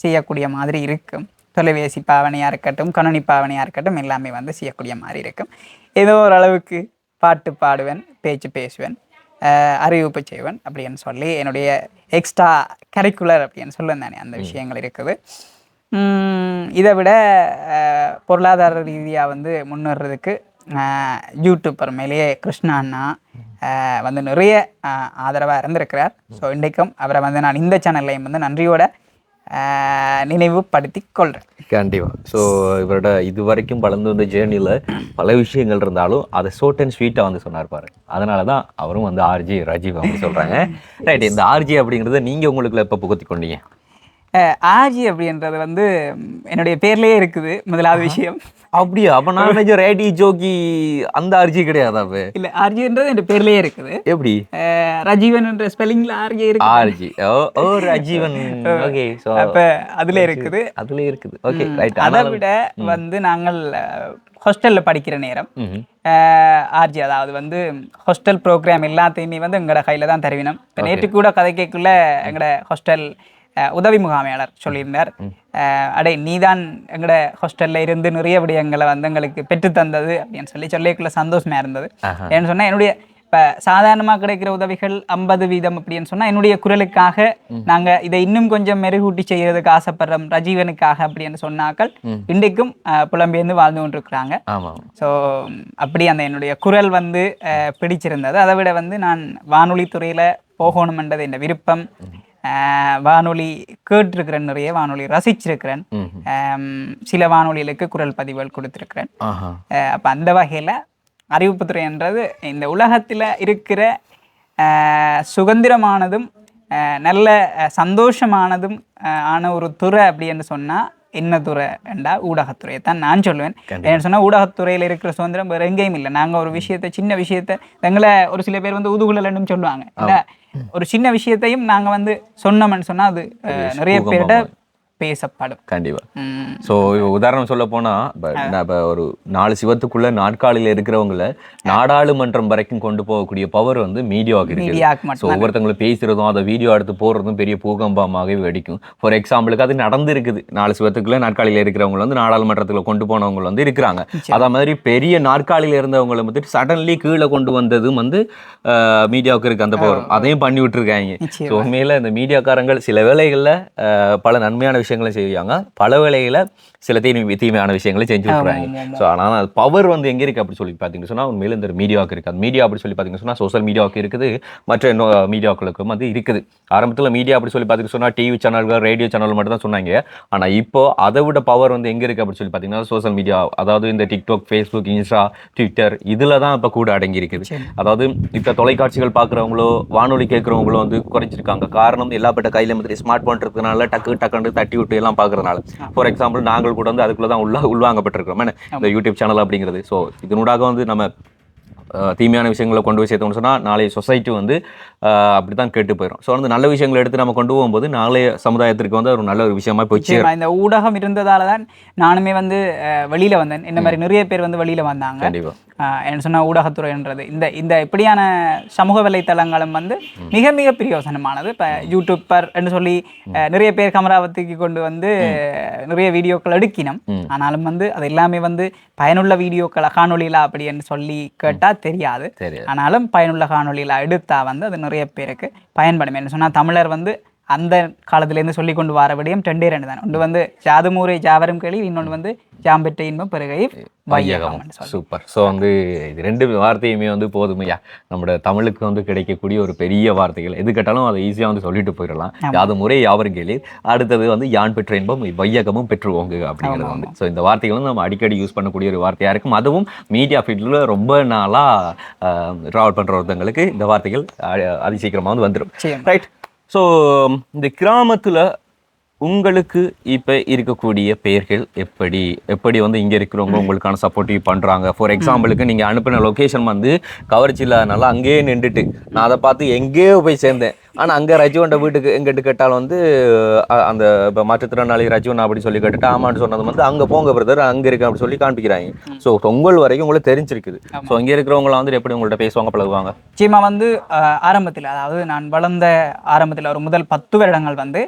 செய்யக்கூடிய மாதிரி இருக்கும். தொலைபேசி பாவனையாக இருக்கட்டும், கணினி பாவனையாக இருக்கட்டும், எல்லாமே வந்து செய்யக்கூடிய மாதிரி இருக்கும். ஏதோ ஓரளவுக்கு பாட்டு பாடுவேன், பேச்சு பேசுவேன், அறிவிப்பு செய்வேன் அப்படின்னு சொல்லி என்னுடைய எக்ஸ்ட்ரா கரிக்குலர் அப்படின்னு சொல்லுவேன் தானே, அந்த விஷயங்கள் இருக்குது. இதை விட பொருளாதார ரீதியாக வந்து முன்னேறதுக்கு யூடியூப்பர் மேலேயே கிருஷ்ணா அண்ணா வந்து நிறைய ஆதரவாக இருந்திருக்கிறார். ஸோ இன்றைக்கும் அவரை வந்து நான் இந்த சேனல்லையும் வந்து நன்றியோட நினைவுபடுத்தி கொள்கிறேன். கண்டிப்பாக. ஸோ இவரோட இது வரைக்கும் வளர்ந்து வந்த ஜேர்னியில் பல விஷயங்கள் இருந்தாலும் அதை ஷார்ட் அண்ட் ஸ்வீட்டாக வந்து சொன்னார் பாரு. அதனால தான் அவரும் வந்து ஆர்ஜி ராஜீவ் அப்படின்னு சொல்கிறாங்க. ரைட், இந்த ஆர்ஜி அப்படிங்கிறத நீங்கள் உங்களுக்குள்ள எப்போ புகுத்தி கொண்டீங்க? ஆர்ஜி அப்படின்றது வந்து என்னுடைய பேர்லேயே இருக்குது, முதலாவது விஷயம். அப்படியா? அப்போ நான் ரேடி ஜோகி அந்த ஆர்ஜி கிடையாது. அப்போ இல்லை, ஆர்ஜின்றது என் பேர்லேயே இருக்குது. எப்படி? ரஜீவன் என்ற ஸ்பெல்லிங்கில் ஆர்ஜி இருக்கு. ஆர்ஜி, ஓ ரஜீவன். ஓகே, ஸோ அப்போ அதில் இருக்குது, அதில் இருக்குது. Okay, right. அதை விட வந்து நாங்கள் ஹாஸ்டலில் படிக்கிற நேரம் ஆர்ஜி, அதாவது வந்து ஹாஸ்டல் ப்ரோக்ராம் எல்லாத்தையுமே வந்து எங்களோட கையில் தான் தருவினோம். இப்போ நேற்று கூட கதை கேட்குள்ள எங்களோட ஹாஸ்டல் உதவி முகாமையாளர் சொல்லியிருந்தார், அடே நீதான் எங்களோட ஹாஸ்டலில் இருந்து நிறைய விடயங்களை வந்து எங்களுக்கு பெற்றுத்தந்தது அப்படின்னு சொல்லிக்குள்ள சந்தோஷமாக இருந்தது. ஏன்னு சொன்னால் என்னுடைய இப்போ சாதாரணமாக கிடைக்கிற உதவிகள் 50% அப்படின்னு சொன்னால் என்னுடைய குரலுக்காக நாங்கள் இதை இன்னும் கொஞ்சம் மெருகூட்டி செய்கிறதுக்கு ஆசைப்படுறோம் ரஜீவனுக்காக அப்படின்னு சொன்னாக்கள் இன்றைக்கும் புலம்பெயர்ந்து வாழ்ந்து கொண்டிருக்கிறாங்க. ஸோ அப்படி அந்த என்னுடைய குரல் வந்து பிடிச்சிருந்தது. அதை விட வந்து நான் வானொலி துறையில் போகணுமென்றது என் விருப்பம். வானொலி கேட்டிருக்கிறேன், நிறைய வானொலி ரசிச்சிருக்கிறேன், சில வானொலிகளுக்கு குரல் பதிவுகள் கொடுத்துருக்கிறேன். அப்போ அந்த வகையில் அறிவிப்புத்துறைன்றது இந்த உலகத்தில் இருக்கிற சுதந்திரமானதும் நல்ல சந்தோஷமானதும் ஆன ஒரு துறை அப்படின்னு சொன்னால் என்ன துறை என்றா ஊடகத்துறையை தான் நான் சொல்லுவேன். ஏன்னு சொன்னால் ஊடகத்துறையில் இருக்கிற சுதந்திரம் வேறு எங்கேயும் இல்லை. நாங்கள் ஒரு விஷயத்தை, சின்ன விஷயத்தை, எங்களை ஒரு சில பேர் வந்து ஊதுகுழல்னு சொல்லுவாங்க, இல்லை ஒரு சின்ன விஷயத்தையும் நாங்கள் வந்து சொன்னோம்னு சொன்னால் அது நிறைய பேர்கிட்ட பேசப்படும். கண்டிப்பாக. ஸோ உதாரணம் சொல்ல போனால் இப்போ ஒரு 4 சிவத்துக்குள்ள நாட்காலியில் இருக்கிறவங்கள நாடாளுமன்றம் வரைக்கும் கொண்டு போகக்கூடிய பவர் வந்து மீடியாவுக்கு இருக்குது. ஸோ ஒவ்வொருத்தவங்களும் பேசுகிறதும் அதை வீடியோ எடுத்து போடுறதும் பெரிய பூகம்பமாகவே வெடிக்கும். ஃபார் எக்ஸாம்பிளுக்கு அது நடந்திருக்குது. 4 சிவத்துக்குள்ள நாட்காலியில் இருக்கிறவங்க வந்து நாடாளுமன்றத்தில் கொண்டு போனவங்க வந்து இருக்கிறாங்க. அதே மாதிரி பெரிய நாற்காலியில் இருந்தவங்களை வந்து சடன்லி கீழே கொண்டு வந்ததும் வந்து மீடியாவுக்கு இருக்குது அந்த பவர். அதையும் பண்ணி விட்டுருக்காங்க. ஸோ உண்மையில் இந்த மீடியாக்காரங்கள் சில வேளைகளில் பல நன்மையான விஷயங்களும் செய்வாங்க, பல வேளையில் சில தீமையான விஷயங்களை செஞ்சு விட்டுறாங்க. ஸோ ஆனால் அது பவர் வந்து எங்கே இருக்குது அப்படி சொல்லி பார்த்தீங்கன்னு சொன்னால் உண்மையில இந்த மீடியாவுக்கு இருக்குது. அந்த மீடியா அப்படி சொல்லி பார்த்தீங்கன்னு சொன்னால் சோஷியல் மீடியாவுக்கு இருக்குது, மற்ற மீடியாக்களுக்கும் அது இருக்குது. ஆரம்பத்தில் மீடியா அப்படி சொல்லி பார்த்தீங்கன்னு சொன்னால் டிவி சேனல்கள் ரேடியோ சேனல் மட்டும் தான் சொன்னாங்க. ஆனால் இப்போ அதை விட பவர் வந்து எங்கே இருக்குது அப்படி சொல்லி பார்த்தீங்கன்னா சோஷியல் மீடியா, அதாவது இந்த டிக்டாக், ஃபேஸ்புக், இன்ஸ்டா, ட்விட்டர் இதில் தான் இப்போ கூட அடங்கி இருக்குது. அதாவது இப்போ தொலைக்காட்சிகள் பார்க்குறவங்களோ வானொலி கேட்குறவங்களோ வந்து குறைச்சிருக்காங்க. காரணம் எல்லாப்பட்ட கையில் மாதிரி ஸ்மார்ட் போன் இருக்கிறதுனால டக்குன்னு தட்டி விட்டு எல்லாம் பார்க்கறதுனால. ஃபார் எக்ஸாம்பிள் நாங்கள் கூட வந்து அதுக்குள்ளே தான் உள்வாங்கப்பட்டிருக்கிறோம் இந்த யூடியூப் சேனல் அப்படிங்கிறது. ஸோ இதனூடாக வந்து நம்ம தீமையான விஷயங்களை கொண்டு போய் சேர்த்தோம்னு சொன்னால் நாளைய சொசைட்டி வந்து அப்படி தான் கேட்டு போயிடும். ஸோ வந்து நல்ல விஷயங்களை எடுத்து நம்ம கொண்டு போகும்போது நாளைய சமுதாயத்திற்கு வந்து ஒரு நல்ல ஒரு விஷயமா போச்சு. இந்த ஊடகம் இருந்ததால தான் நானுமே வந்து வெளியில் வந்தேன். இந்த மாதிரி நிறைய பேர் வந்து வெளியில் வந்தாங்க. கண்டிப்பாக என்ன சொன்னால் ஊடகத்துறைன்றது இந்த இப்படியான சமூக வலைத்தளங்களும் வந்து மிக மிக பிரயோசனமானது. இப்போ யூடியூப்பர்ன்னு சொல்லி நிறைய பேர் கமராவத்துக்கு கொண்டு வந்து நிறைய வீடியோக்கள் எடுக்கணும். ஆனாலும் வந்து அது எல்லாமே வந்து பயனுள்ள வீடியோக்களை காணொலியில் அப்படின்னு சொல்லி கேட்டால் தெரியாது. ஆனாலும் பயனுள்ள காணொலியில் எடுத்தா வந்து அது நிறைய பேருக்கு பயன்படும். என்ன சொன்னால் தமிழர் வந்து அந்த காலத்திலேருந்து சொல்லி கொண்டு வர விடயம் 2 தான். ஒன்று வந்து ஜாதுமூரை ஜாவரும் கேள்வி, இன்னொன்று வந்து ஜாம்பெற்ற இன்பம் பிறகை வையகம். சூப்பர். ஸோ வந்து இது 2 வார்த்தையுமே வந்து போதுமையா நம்மளோட தமிழுக்கு வந்து கிடைக்கக்கூடிய ஒரு பெரிய வார்த்தைகள். எது கேட்டாலும் அதை ஈஸியாக வந்து சொல்லிட்டு போயிடலாம். ஜாதுமூரை யாவரும் கேளீர், அடுத்தது வந்து யான் பெற்ற இன்பம் வையகமும் பெற்றுவோங்க அப்படிங்கிறது வந்து. ஸோ இந்த வார்த்தைகள் வந்து நம்ம அடிக்கடி யூஸ் பண்ணக்கூடிய ஒரு வார்த்தையாக இருக்கும். அதுவும் மீடியா ஃபீல்டில் ரொம்ப நாளாக ட்ராவல் பண்ணுற ஒருத்தங்களுக்கு இந்த வார்த்தைகள் அதிசீக்கிரமாக வந்து வந்துடும். ரைட். ஸோ இந்த கிராமத்தில் உங்களுக்கு இப்போ இருக்கக்கூடிய பெயர்கள் எப்படி வந்து இங்கே இருக்கிறவங்க உங்களுக்கான சப்போர்ட்டிவ் பண்ணுறாங்க? ஃபார் எக்ஸாம்பிளுக்கு நீங்கள் அனுப்பின லொக்கேஷன் வந்து கவர்ச்சி இல்லாதனால அங்கேயே நின்றுட்டு நான் அதை பார்த்து எங்கேயோ போய் சேர்ந்தேன். ஆனால் அங்கே ரஜுவண்ட வீட்டுக்கு எங்கிட்ட கேட்டாலும் வந்து அந்த இப்போ மாற்றுத்திறனாளி ரஜுவன் அப்படி சொல்லி கேட்டுட்டு ஆமான்னு சொன்னது வந்து அங்கே போங்க பிரதர் அங்கே இருக்கு அப்படி சொல்லி காண்பிக்கிறாங்க. ஸோ பொங்கல் வரைக்கும் உங்களுக்கு தெரிஞ்சிருக்குது. ஸோ இங்கே இருக்கிறவங்களாம் வந்து எப்படி உங்கள்கிட்ட பேசுவாங்க, பழகுவாங்க? நிச்சயமா வந்து ஆரம்பத்தில், அதாவது நான் வளர்ந்த ஆரம்பத்தில் ஒரு முதல் 10 வருடங்கள் வந்து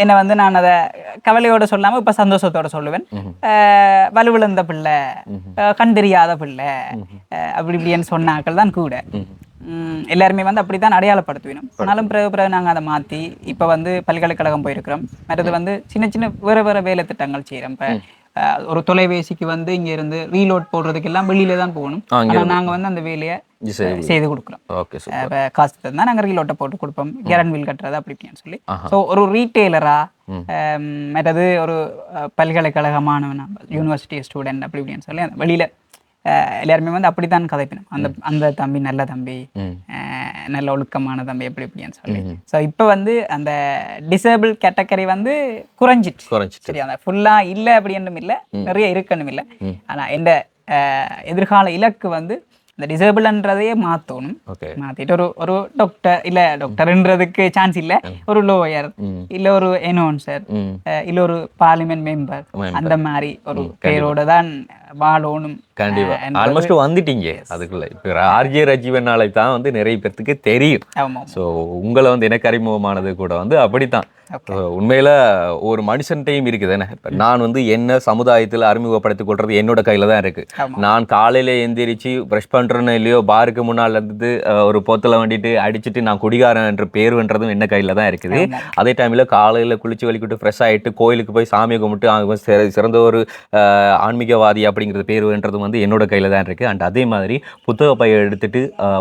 என்னை வந்து நான் அதை கவலையோட சொல்லாமல் இப்போ சந்தோஷத்தோட சொல்லுவேன். வலுவிழந்த பிள்ளை, கண் தெரியாத பிள்ளை அப்படி இப்படின்னு சொன்னாக்கள் தான் கூட. எல்லாருமே வந்து அப்படி தான் அடையாளப்படுத்துவினோம். ஆனாலும் பிறகு நாங்கள் அதை மாற்றி இப்போ வந்து பல்கலைக்கழகம் போயிருக்கிறோம். மற்றது வந்து சின்ன சின்ன வேறு வேலை திட்டங்கள் செய்கிறோம். இப்போ ஒரு தொலைபேசிக்கு வந்து இங்க இருந்து ரீலோட் போடுறதுக்கு எல்லாம் வெளியில தான் போகணும். ஆனா நாங்க வந்து அந்த வேலையை செய்து கொடுக்குறோம். காசு தான் நாங்க ரீலோட்டை போட்டு கொடுப்போம். கேரன் வீல் கட்டுறது அப்படி இப்படின்னு சொல்லி. ஸோ ஒரு ரீட்டெய்லரா மற்றது ஒரு பல்கலைக்கழகமானவனா யூனிவர்சிட்டி ஸ்டூடெண்ட் அப்படி இப்படின்னு சொல்லி அந்த வெளியில எல்லாருமே வந்து அப்படித்தான் கதைப்பினோம். அந்த தம்பி நல்ல தம்பி, நல்ல ஒழுக்கமான தம்பி எப்படி இப்படின்னு சொல்லி. ஸோ இப்போ வந்து அந்த டிசேபிள் கேட்டகரி வந்து குறைஞ்சிட்டு. சரி, அந்த ஃபுல்லா இல்லை அப்படின்னும் இல்லை, நிறைய இருக்கணும் இல்லை. ஆனால் எந்த எதிர்கால இலக்கு வந்து இந்த டிசேபிள்ன்றதையே மாற்றணும். மாற்றிட்டு ஒரு டாக்டர் இல்லை, டாக்டர்ன்றதுக்கு சான்ஸ் இல்லை, ஒரு லோயர் இல்லை ஒரு அனௌன்சர் இல்லை ஒரு பார்லிமெண்ட் மெம்பர் அந்த மாதிரி ஒரு பேரோட தான் வாழணும். கண்டிப்பா ஆல்மோஸ்ட் வந்துட்டீங்க அதுக்குள்ள. இப்போ ஆர்ஜே ரஜீவனால தான் வந்து நிறைய பேருக்கு தெரியும். ஸோ உங்களை வந்து எனக்கு அறிமுகமானது கூட வந்து அப்படித்தான். உண்மையில ஒரு மனுஷன்டையும் இருக்குது என்ன. இப்போ நான் வந்து என்ன சமுதாயத்தில் அறிமுகப்படுத்திக் கொள்றது என்னோட கையில தான் இருக்கு. நான் காலையில எந்திரிச்சு ப்ரஷ் பண்றேன்னு இல்லையோ பாருக்கு முன்னால் இருந்து ஒரு போத்தலை வண்டிட்டு அடிச்சுட்டு நான் குடிகாரன் என்ற பேருன்றதும் என்ன கையில தான் இருக்குது. அதே டைம்ல காலையில குளிச்சு வலிக்கிட்டு ஃப்ரெஷ் ஆகிட்டு கோயிலுக்கு போய் சாமியை கும்பிட்டு சிறந்த ஒரு ஆன்மீகவாதி அப்படிங்கிறது பேருன்றதும் வந்து என்னோட கையில தான் இருக்கு. அண்ட் அதே மாதிரி புத்தக பையை எடுத்துட்டு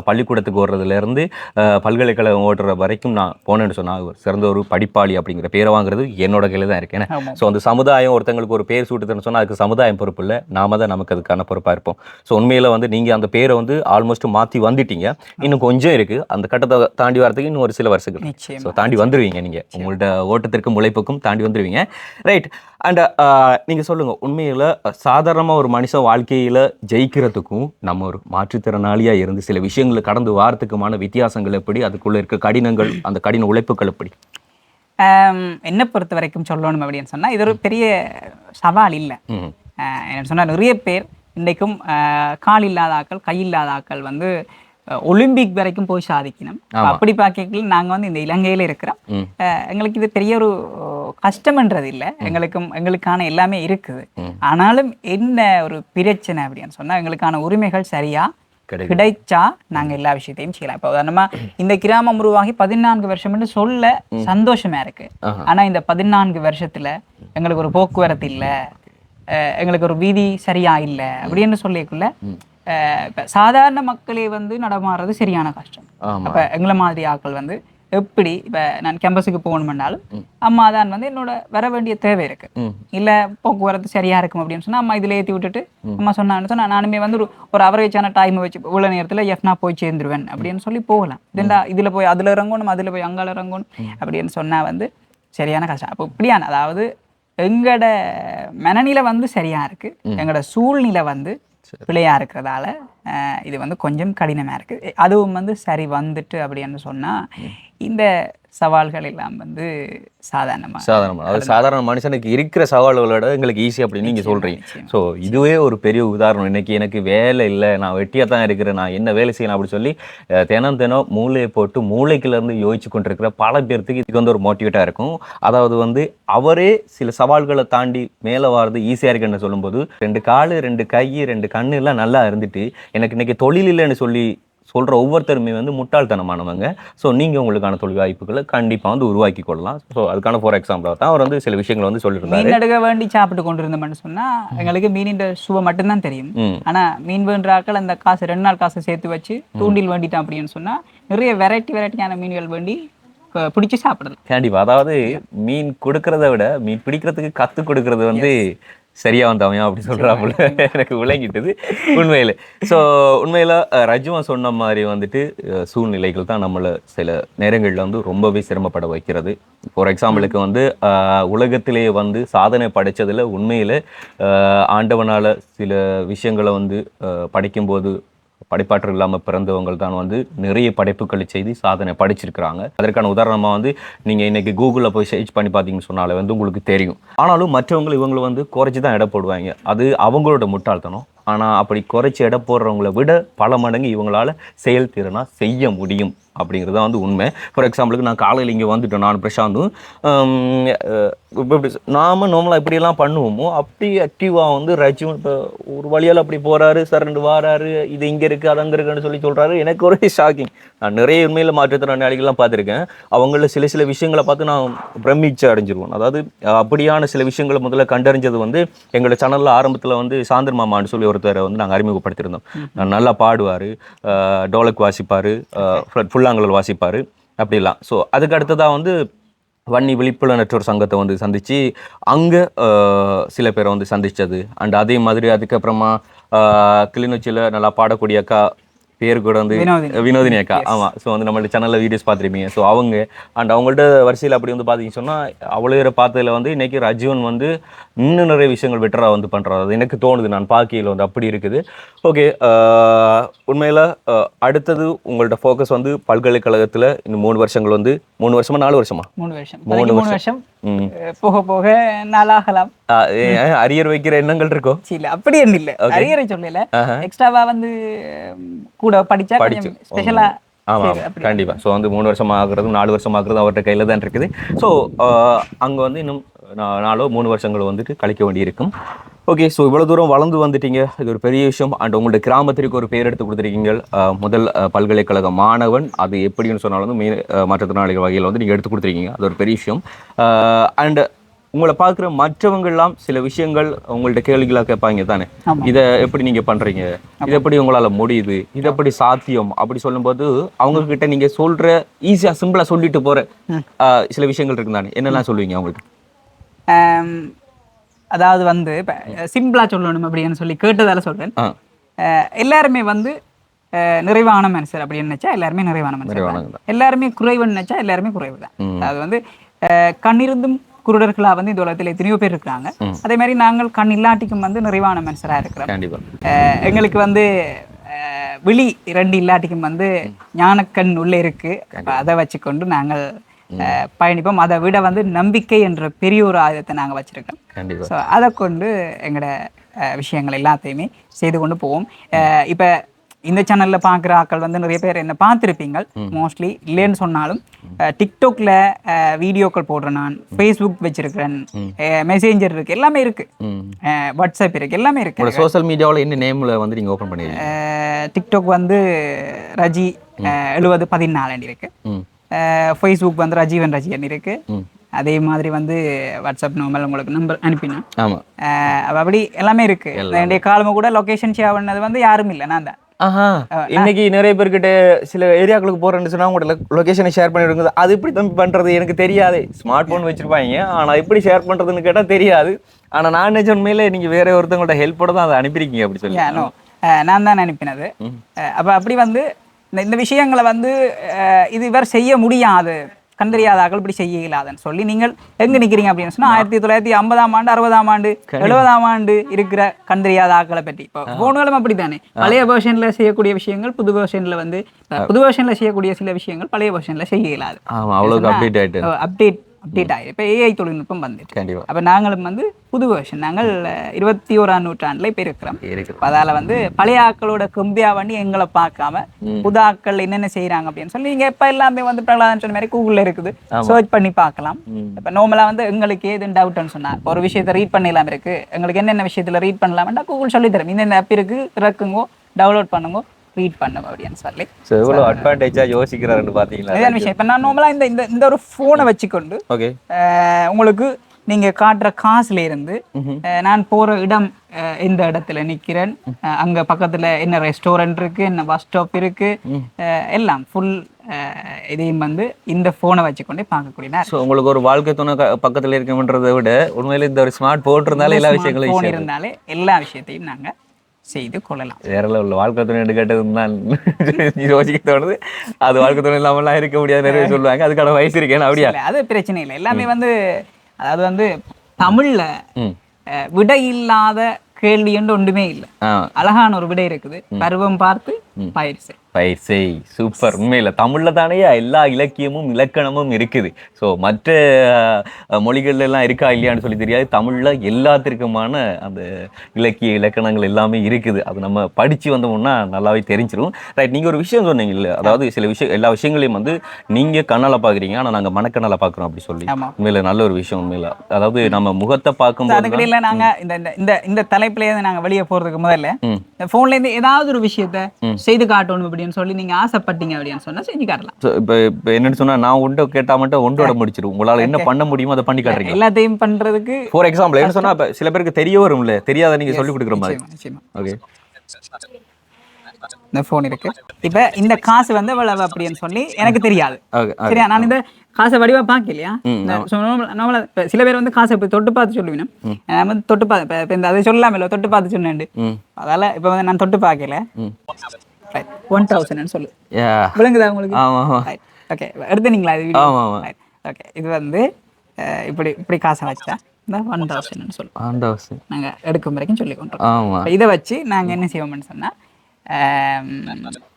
பள்ளிக்கூடத்துக்கு ஓடுறதுல இருந்து பல்கலைக்கழகம் ஓடுற வரைக்கும் நான் போனேன்னு சொன்னா சிறந்த ஒரு படிப்பாளி அப்படிங்கிற பேரை வாங்குறது என்னோட கையில தான் இருக்கு. ஸோ அந்த சமுதாயம் ஒருத்தங்களுக்கு ஒரு பேர் சூட்டுதுன்னு சொன்னா அதுக்கு சமுதாயம் பொறுப்பு இல்லை, நாம தான் நமக்கு அதுக்கான பொறுப்பா இருப்போம். ஸோ உண்மையில வந்து நீங்க அந்த பேரை வந்து ஆல்மோஸ்ட் மாத்தி வந்துட்டீங்க. இன்னும் கொஞ்சம் இருக்கு, அந்த கட்டத்தை தாண்டி வரதுக்கு இன்னும் ஒரு சில வருஷங்கள். ஸோ தாண்டி வந்துருவீங்க, நீங்க உங்கள்ட்ட ஓட்டத்திற்கும் உழைப்புக்கும் தாண்டி வந்துருவீங்க. ரைட். அண்ட் நீங்க சொல்லுங்க, உண்மையில சாதாரணமா ஒரு மனுஷன் வாழ்க்கையில ஜெயிக்கிறதுக்கும் நம்ம ஒரு மாற்றுத்திறனாளியா இருந்து சில விஷயங்களை கடந்து வாரத்துக்குமான வித்தியாசங்கள் எப்படி, அதுக்குள்ள இருக்க கடினங்கள், அந்த கடின உழைப்புகள் எப்படி? என்னை பொறுத்த வரைக்கும் சொல்லணும் அப்படின்னு சொன்னா இது ஒரு பெரிய சவால் இல்லை. என்ன சொன்னா நிறைய பேர் இன்றைக்கும் கால் இல்லாத ஆக்கள், கை இல்லாத ஆக்கள் வந்து ஒலிம்பிக் வரைக்கும் போய் சாதிக்கணும். அப்படி பார்க்கல நாங்க வந்து இந்த இலங்கையில இருக்கிறோம். எங்களுக்கு இது பெரிய ஒரு கஷ்டம்ன்றது இல்லை, எங்களுக்கான எல்லாமே இருக்குது. ஆனாலும் என்ன ஒரு பிரச்சனை அப்படின்னு சொன்னா எங்களுக்கான உரிமைகள் சரியா கிடைச்சா நாங்க எல்லா விஷயத்தையும் செய்யலாம். இப்ப உதாரணமா இந்த கிராமம் உருவாகி 14 வருஷம்னு சொல்ல சந்தோஷமா இருக்கு. ஆனா இந்த 14 வருஷத்துல எங்களுக்கு ஒரு போக்குவரத்து இல்ல, எங்களுக்கு ஒரு வீதி சரியா இல்லை அப்படின்னு சொல்லிக்குள்ள இப்போ சாதாரண மக்களே வந்து நடமாடுறது சரியான கஷ்டம். அப்போ எங்களை மாதிரி ஆட்கள் வந்து எப்படி இப்போ நான் கேம்பஸுக்கு போகணும்னாலும் அம்மா தான் வந்து என்னோட வர வேண்டிய தேவை இருக்கு, இல்லை போக்குவரத்து சரியா இருக்கும் அப்படின்னு சொன்னா அம்மா இதில் ஏற்றி விட்டுட்டு அம்மா சொன்னான்னு சொன்னா நானுமே வந்து ஒரு அவரேஜான டைம் வச்சு இவ்வளோ நேரத்தில் எஃப்னா போய் சேர்ந்துருவேன் அப்படின்னு சொல்லி போகலாம். இதுண்டா இதில் போய் அதில் இறங்கணும், அதில் போய் அங்கால இறங்கணும் அப்படின்னு சொன்னா வந்து சரியான கஷ்டம். அப்போ இப்படியான அதாவது எங்களோட மனநிலை வந்து சரியா இருக்கு, எங்களோட சூழ்நிலை வந்து பிழையா இருக்கிறதால இது வந்து கொஞ்சம் கடினமா இருக்கு. அதுவும் வந்து சரி வந்துட்டு அப்படின்னு சொன்னா இந்த சவால்கள் எல்லாம் வந்து சாதாரணமா அதாவது சாதாரண மனுஷனுக்கு இருக்கிற சவால்களோட எங்களுக்கு ஈஸி அப்படின்னு நீங்க சொல்றீங்க. ஸோ இதுவே ஒரு பெரிய உதாரணம். இன்னைக்கு எனக்கு வேலை இல்லை, நான் வெட்டியா தான் இருக்கிறேன், நான் என்ன வேலை செய்யணும் அப்படின்னு சொல்லி தினம் தினம் மூளையை போட்டு மூளைக்குள்ள இருந்து யோசிச்சு கொண்டிருக்கிற பல பேர்த்துக்கு இதுக்கு வந்து ஒரு மோட்டிவேட்டா இருக்கும். அதாவது வந்து அவரே சில சவால்களை தாண்டி மேலே வர்றது ஈஸியா இருக்குன்னு சொல்லும்போது 2 காலு 2 கை 2 கண்ணு எல்லாம் நல்லா இருந்துட்டு எனக்கு இன்னைக்கு தொழில் இல்லைன்னு சொல்லி சொல்கிற ஒவ்வொருத்தருமே வந்து முட்டாள்தனமானவங்க. ஸோ நீங்கள் உங்களுக்கான தொழில் வாய்ப்புகளை கண்டிப்பாக வந்து உருவாக்கி கொள்ளலாம். ஸோ அதுக்கான ஃபார் எக்ஸாம்பிளாக தான் அவர் வந்து சில விஷயங்களை வந்து சொல்லியிருந்தாரு. மீன் எடுக்க வேண்டி சாப்பிட்டு கொண்டு இருந்தோம்னு சொன்னால் எங்களுக்கு மீனின் சுவை மட்டும்தான் தெரியும். ஆனால் மீன் வேண்டாக்கள் அந்த காசு 2 நாள் காசு சேர்த்து வச்சு தூண்டில் வேண்டிட்டான் அப்படின்னு சொன்னால் நிறைய வெரைட்டியான மீன்கள் வேண்டி பிடிச்சி சாப்பிடலாம். கண்டிப்பாக. அதாவது மீன் கொடுக்கறத விட மீன் பிடிக்கிறதுக்கு கற்றுக் கொடுக்கறது வந்து சரியா வந்தவன் அப்படி சொல்றாப்புல எனக்கு விளங்கிட்டது உண்மையில. ஸோ உண்மையில ரஜுவன் சொன்ன மாதிரி வந்துட்டு சூழ்நிலைகள் தான் நம்மளை சில நேரங்களில் வந்து ரொம்பவே சிரமப்பட வைக்கிறது. ஃபார் எக்ஸாம்பிளுக்கு வந்து உலகத்திலேயே வந்து சாதனை படைச்சதுல உண்மையில ஆண்டவனால சில விஷயங்களை வந்து படைக்கும்போது படைப்பாற்றல் இல்லாமல் பிறந்தவங்கள் தான் வந்து நிறைய படைப்புகளை செய்து சாதனை படிச்சிருக்கிறாங்க. அதற்கான உதாரணமாக வந்து நீங்கள் இன்னைக்கு கூகுளில் போய் சர்ச் பண்ணி பார்த்தீங்கன்னு சொன்னாலே வந்து உங்களுக்கு தெரியும். ஆனாலும் மற்றவங்க இவங்களை வந்து குறைச்சி தான் எடை போடுவாங்க. அது அவங்களோட முட்டாள்தனம். ஆனால் அப்படி குறைச்சி எடை போடுறவங்கள விட பல மடங்கு இவங்களால செயல்திறனாக செய்ய முடியும் அப்படிங்கிறது தான் வந்து உண்மை. ஃபார் எக்ஸாம்பிளுக்கு நான் காலையில் இங்கே வந்துட்டோம், நான் பிரசாந்தும் இப்படி நாம நார்மலாக இப்படியெல்லாம் பண்ணுவோமோ அப்படி ஆக்டிவாக வந்து ரஜிவன் இப்போ ஒரு வழியால் அப்படி போகிறாரு, சரண்டு வாராரு, இது இங்கே இருக்குது அது அங்கே இருக்குன்னு சொல்லி சொல்கிறாரு. எனக்கு ஒரே ஷாக்கிங். நான் நிறைய உண்மையில் மாற்றுத்திறனாளிகள்லாம் பார்த்துருக்கேன். அவங்கள சில விஷயங்களை பார்த்து நான் பிரமிச்சு அடைஞ்சிருவோம். அதாவது அப்படியான சில விஷயங்களை முதல்ல கண்டறிஞ்சது வந்து எங்களோட சேனலில் ஆரம்பத்தில் வந்து சாந்தர் மாமான்னு சொல்லி ஒருத்தரை வந்து நாங்கள் அறிமுகப்படுத்தியிருந்தோம். நல்லா பாடுவார், டோலக் வாசிப்பார், ஃபுல்லாங்குழல் வாசிப்பார் அப்படிலாம். ஸோ அதுக்கு அடுத்ததாக வந்து வன்னி விழிப்புணர்வு சங்கத்தை வந்து சந்தித்து அங்கே சில பேரை வந்து சந்தித்தது. அண்ட் அதே மாதிரி அதுக்கப்புறமா கிளிநொச்சியில் நல்லா பாடக்கூடிய அக்கா பேர் கூட வந்து வினோதினி அக்கா. ஆமாம். ஸோ வந்து நம்மளோட சேனலில் வீடியோஸ் பார்த்துருப்பீங்க. ஸோ அவங்க அண்ட் அவங்கள்ட்ட வரிசையில் அப்படி வந்து பார்த்தீங்கன்னு சொன்னால் அவ்வளோ பேரை பார்த்ததில் வந்து இன்றைக்கி ரஜீவன் வந்து இன்னும் நிறைய விஷயங்கள் பெட்டராக வந்து பண்ணுறாரு. அது எனக்கு தோணுது, நான் பார்க்கையில் வந்து அப்படி இருக்குது. ஓகே, உண்மையில் அடுத்தது உங்கள்ட்ட ஃபோக்கஸ் வந்து பல்கலைக்கழகத்தில் இன்னும் 3 வருஷங்கள் வந்து 3 வருஷமா 4 வருஷமா 3 வருஷம் போக போக நாளாகலாம். அரியர் வைக்கிற எண்ணங்கள் இருக்கோ? இல்ல அப்படி என்ன இல்லை, அரியரை சொல்லல, எக்ஸ்ட்ராவா வந்து கூட படிச்சா ஸ்பெஷலா. ஆமாம், கண்டிப்பாக. ஸோ வந்து 3 வருஷம் ஆகுறதும் 4 வருஷம் ஆகுறதும் அவர்கிட்ட கையில் தான் இருக்குது. ஸோ அங்கே வந்து இன்னும் 3 வருஷங்கள் வந்துட்டு கழிக்க வேண்டியிருக்கும். ஓகே, ஸோ இவ்வளோ தூரம் வளர்ந்து வந்துட்டீங்க, இது ஒரு பெரிய விஷயம். அண்ட் உங்களோட கிராமத்திற்கு ஒரு பேர் எடுத்து கொடுத்துருக்கீங்க, முதல் பல்கலைக்கழக மாணவன். அது எப்படின்னு சொன்னாலும் வந்து மாற்றுத்திறனாளிகள் வகையில் வந்து நீங்கள் எடுத்து கொடுத்துருக்கீங்க, அது ஒரு பெரிய விஷயம். அண்ட் உங்களை பார்க்குற மற்றவங்கள்லாம் சில விஷயங்கள் உங்கள்ட்ட கேள்விகளாக கேட்பாங்க தானே, இதை எப்படி நீங்கள் பண்ணுறீங்க, இது எப்படி உங்களால் முடியுது, இது எப்படி சாத்தியம் அப்படி சொல்லும்போது அவங்கக்கிட்ட நீங்கள் சொல்கிற ஈஸியாக சிம்பிளாக சொல்லிட்டு போகிற சில விஷயங்கள் இருக்கு தானே, என்னெல்லாம் சொல்லுவீங்க அவங்களுக்கு? அதாவது வந்து இப்போ சிம்பிளாக சொல்லணும் அப்படின்னு சொல்லி கேட்டதால சொல்கிறேன். எல்லாருமே வந்து நிறைவான மனுஷர் அப்படின்னு நினைச்சா எல்லாருமே நிறைவான மனுஷர், எல்லாருமே குறைவுன்னு நினைச்சா எல்லாருமே குறைவு தான். அது வந்து கண்ணிருந்தும் குருடர்களா வந்து இந்த உலகத்தில் எத்தனையோ பேர் இருக்கிறாங்க. அதே மாதிரி நாங்கள் கண் இல்லாட்டிக்கும் வந்து நிறைவான மனுஷராக இருக்கிறோம். எங்களுக்கு வந்து விழி 2 இல்லாட்டிக்கும் வந்து ஞானக்கண் உள்ளே இருக்கு. அதை வச்சுக்கொண்டு நாங்கள் பயணிப்போம். அதை விட வந்து நம்பிக்கை என்ற பெரிய ஒரு ஆயுதத்தை நாங்கள் வச்சிருக்கோம். ஸோ அதை கொண்டு எங்களோட விஷயங்கள் எல்லாத்தையுமே செய்து கொண்டு போவோம். இப்போ இந்த சேனலில் பார்க்குற ஆட்கள் வந்து நிறைய பேர் என்ன பார்த்துருப்பீங்க, மோஸ்ட்லி இல்லைன்னு சொன்னாலும் டிக்டாக்ல வீடியோக்கள் போடுறேன், நான் ஃபேஸ்புக் வச்சிருக்கிறேன், மெசேஞ்சர் இருக்கு, எல்லாமே இருக்கு, வாட்ஸ்அப் இருக்கு, எல்லாமே இருக்கு. சோஷியல் மீடியாவில் என்ன நேமில் வந்து நீங்கள் ஓப்பன் பண்ணிருக்கீங்க? டிக்டாக் வந்து ரஜி 7014 இருக்கு, ஃபேஸ்புக் வந்து ரஜீவன் ரஜியன் இருக்கு, அதே மாதிரி வந்து வாட்ஸ்அப் நார்மல் உங்களுக்கு நம்பர் அனுப்பினேன். ஆமாம். அப்படி எல்லாமே இருக்கு. என்னுடைய காலமும் கூட லொகேஷன் ஷேர் பண்ணது வந்து யாரும் இல்லை, நான் தான். இன்னைக்கு நிறைய பேர்கிட்ட சில ஏரியாக்களுக்கு போறேன்னு சொன்னா உங்களோட லொகேஷனை ஷேர் பண்ணி விடுங்க. அது எப்படி தம்பி பண்றது எனக்கு தெரியாது. ஸ்மார்ட் போன் வச்சிருப்பாங்க, ஆனா எப்படி ஷேர் பண்றதுன்னு கேட்டா தெரியாது. ஆனா நான் நினைச்ச உண்மையில நீங்க வேற ஒருத்தவங்களோட ஹெல்ப்போட தான் அதை அனுப்பியிருக்கீங்க அப்படி சொல்லி. நான் தான் அனுப்பினது. அப்ப அப்படி வந்து இந்த விஷயங்களை வந்து இது இவர் செய்ய முடியாது, கண்டறியாதாக்கள் இப்படி செய்ய இயலாதுன்னு சொல்லி நீங்கள் எங்க நிக்கிறீங்க அப்படின்னு சொன்னா 1950ஆம் ஆண்டு 60ஆம் ஆண்டு 70ஆம் ஆண்டு இருக்கிற கண்டறியாத ஆக்களை பற்றி. இப்போ போன்களும் அப்படித்தானே, பழைய வெர்ஷன்ல செய்யக்கூடிய விஷயங்கள் புது வெர்ஷன்ல வந்து புது வெர்ஷன்ல செய்யக்கூடிய சில விஷயங்கள் பழைய வெர்ஷன்ல செய்ய இயலாது. அப்டேட் ஆகி இப்போ ஏஐ தொழில்நுட்பம் வந்துட்டு கண்டிப்பாக. அப்போ நாங்களும் வந்து புது வெர்ஷன், நாங்கள் 21ஆம் நூற்றாண்டுல இப்போ இருக்கிறோம். அதால வந்து பழைய ஆக்களோட கம்பியா பண்ணி எங்களை பார்க்காம புது ஆக்கள் என்னென்ன செய்யறாங்க அப்படின்னு சொல்லி நீங்க எப்ப எல்லாமே வந்து பிரகலாதன் சொன்ன மாதிரி கூகுள்ல இருக்குது, சர்ச் பண்ணி பார்க்கலாம். இப்போ நார்மலா வந்து எங்களுக்கு ஏது டவுட்னு சொன்னா ஒரு விஷயத்தை ரீட் பண்ணிடலாம் இருக்கு, எங்களுக்கு என்னென்ன விஷயத்துல ரீட் பண்ணலாம்னா கூகுள் சொல்லி தரும். இந்த ஆப் இருக்கு, இறக்குங்கோ, டவுன்லோட் பண்ணுங்க, ரீட் பண்ணுவோம் அப்படின்னு சொல்லி. ஸோ எவ்வளோ அட்வான்டேஜாக யோசிக்கிறாருன்னு பார்த்தீங்களா? இதான் விஷயம். இப்போ நான் நார்மலாக இந்த ஒரு ஃபோனை வச்சுக்கொண்டு ஓகே உங்களுக்கு நீங்க காட்டுற காசுல இருந்து நான் போற இடம் எந்த இடத்துல நிக்கிறேன், அங்க பக்கத்துல என்ன ரெஸ்டாரண்ட் இருக்கு, என்ன பஸ் ஸ்டாப் இருக்கு, எல்லாம் ஃபுல் இதையும் வந்து இந்த போனை வச்சுக்கொண்டே பார்க்கக்கூடிய. ஸோ உங்களுக்கு ஒரு வாழ்க்கை துணை பக்கத்துல இருக்கன்றதை விட உண்மையில இந்த ஒரு ஸ்மார்ட் போன் இருந்தாலே எல்லா விஷயங்களும் போன் இருந்தாலே எல்லா விஷயத்தையும் நாங்க செய்து கொள்ளலாம். வேற உள்ள வாழ்க்கை துணை கேட்டது தான் யோசிக்க தோணுது. அது வாழ்க்கை துணை இல்லாமலாம் இருக்க முடியாது நிறைய சொல்லுவாங்க, அதுக்கான வயசு இருக்கேன் அப்படியா? அது பிரச்சனை இல்லை. எல்லாமே வந்து அதாவது வந்து தமிழ்ல விடை இல்லாத கேள்வி என்று ஒன்றுமே இல்லை. அழகான ஒரு விடை இருக்குது, பருவம் பார்த்து பயிர் செய். பயிர் செய். சூப்பர். உண்மையில தமிழ்ல தானே எல்லா இலக்கியமும் இலக்கணமும் இருக்குது. ஸோ மற்ற மொழிகள்ல எல்லாம் இருக்கா இல்லையான்னு சொல்லி தெரியாது, தமிழ்ல எல்லாத்திற்குமான அந்த இலக்கிய இலக்கணங்கள் எல்லாமே இருக்குது. அது நம்ம படிச்சு வந்தோம்னா நல்லாவே தெரிஞ்சிடும். ரைட். நீங்க ஒரு விஷயம் சொன்னீங்க இல்ல, அதாவது சில விஷயம் எல்லா விஷயங்களையும் வந்து நீங்க கண்ணால பாக்குறீங்க, ஆனா நாங்க மனக்கண்ணால பாக்குறோம் அப்படி சொல்லி. உண்மையில நல்ல ஒரு விஷயம். உண்மையில அதாவது நம்ம முகத்தை பார்க்கும்போது அதுக்கிடையில நாங்க இந்த தலைப்புல நாங்க வெளியே போறதுக்கு முதல்ல இந்த போன்ல இருந்து ஏதாவது ஒரு விஷயத்த செய்து காட்டணும் அப்படின்னு சொல்லி நீங்க ஆசைப்பட்டீங்க அப்படின்னு சொன்னா செஞ்சு காட்டலாம். இப்போ என்னன்னு சொன்னா நான் ஒன்றை கேட்டா மட்டும் ஒன்றோட முடிச்சிடும். உங்களால என்ன பண்ண முடியுமோ அதை பண்ணி காட்டுறீங்க. எல்லாத்தையும் பண்றதுக்கு ஃபார் எக்ஸாம்பிள் என்ன சொன்னா சில பேருக்கு தெரிய வரும்ல, தெரியாத நீங்க சொல்லி கொடுக்குற மாதிரி. ஓகே. இந்த போன் இருக்கு. இப்ப இந்த காசு வந்து எவ்வளவு அப்படின்னு சொல்லி எனக்கு தெரியாது. சரியா? நான் இந்த காசை வடிவா பாக்கலையா? சில பேர் வந்து காசை இப்ப தொட்டு பார்த்து சொல்லுவீங்க. நான் வந்து தொட்டு பார்த்து இந்த அதை சொல்லலாமே இல்லை, தொட்டு பார்த்து சொன்னேன். அதால இப்ப வந்து நான் தொட்டு பார்க்கல. 1000 சொல்லு. விளங்குதா உங்களுக்கு? ஓகே, எடுத்துனீங்களா இது வீடியோ? ஓகே, இது வந்து இப்படி காசை வச்சா இந்த 1000 சொல்லு. 1000 நாங்க எடுக்கும் வரைக்கும் சொல்லி கொண்டோம். இதை வச்சு நாங்க என்ன செய்வோம்னு சொன்னா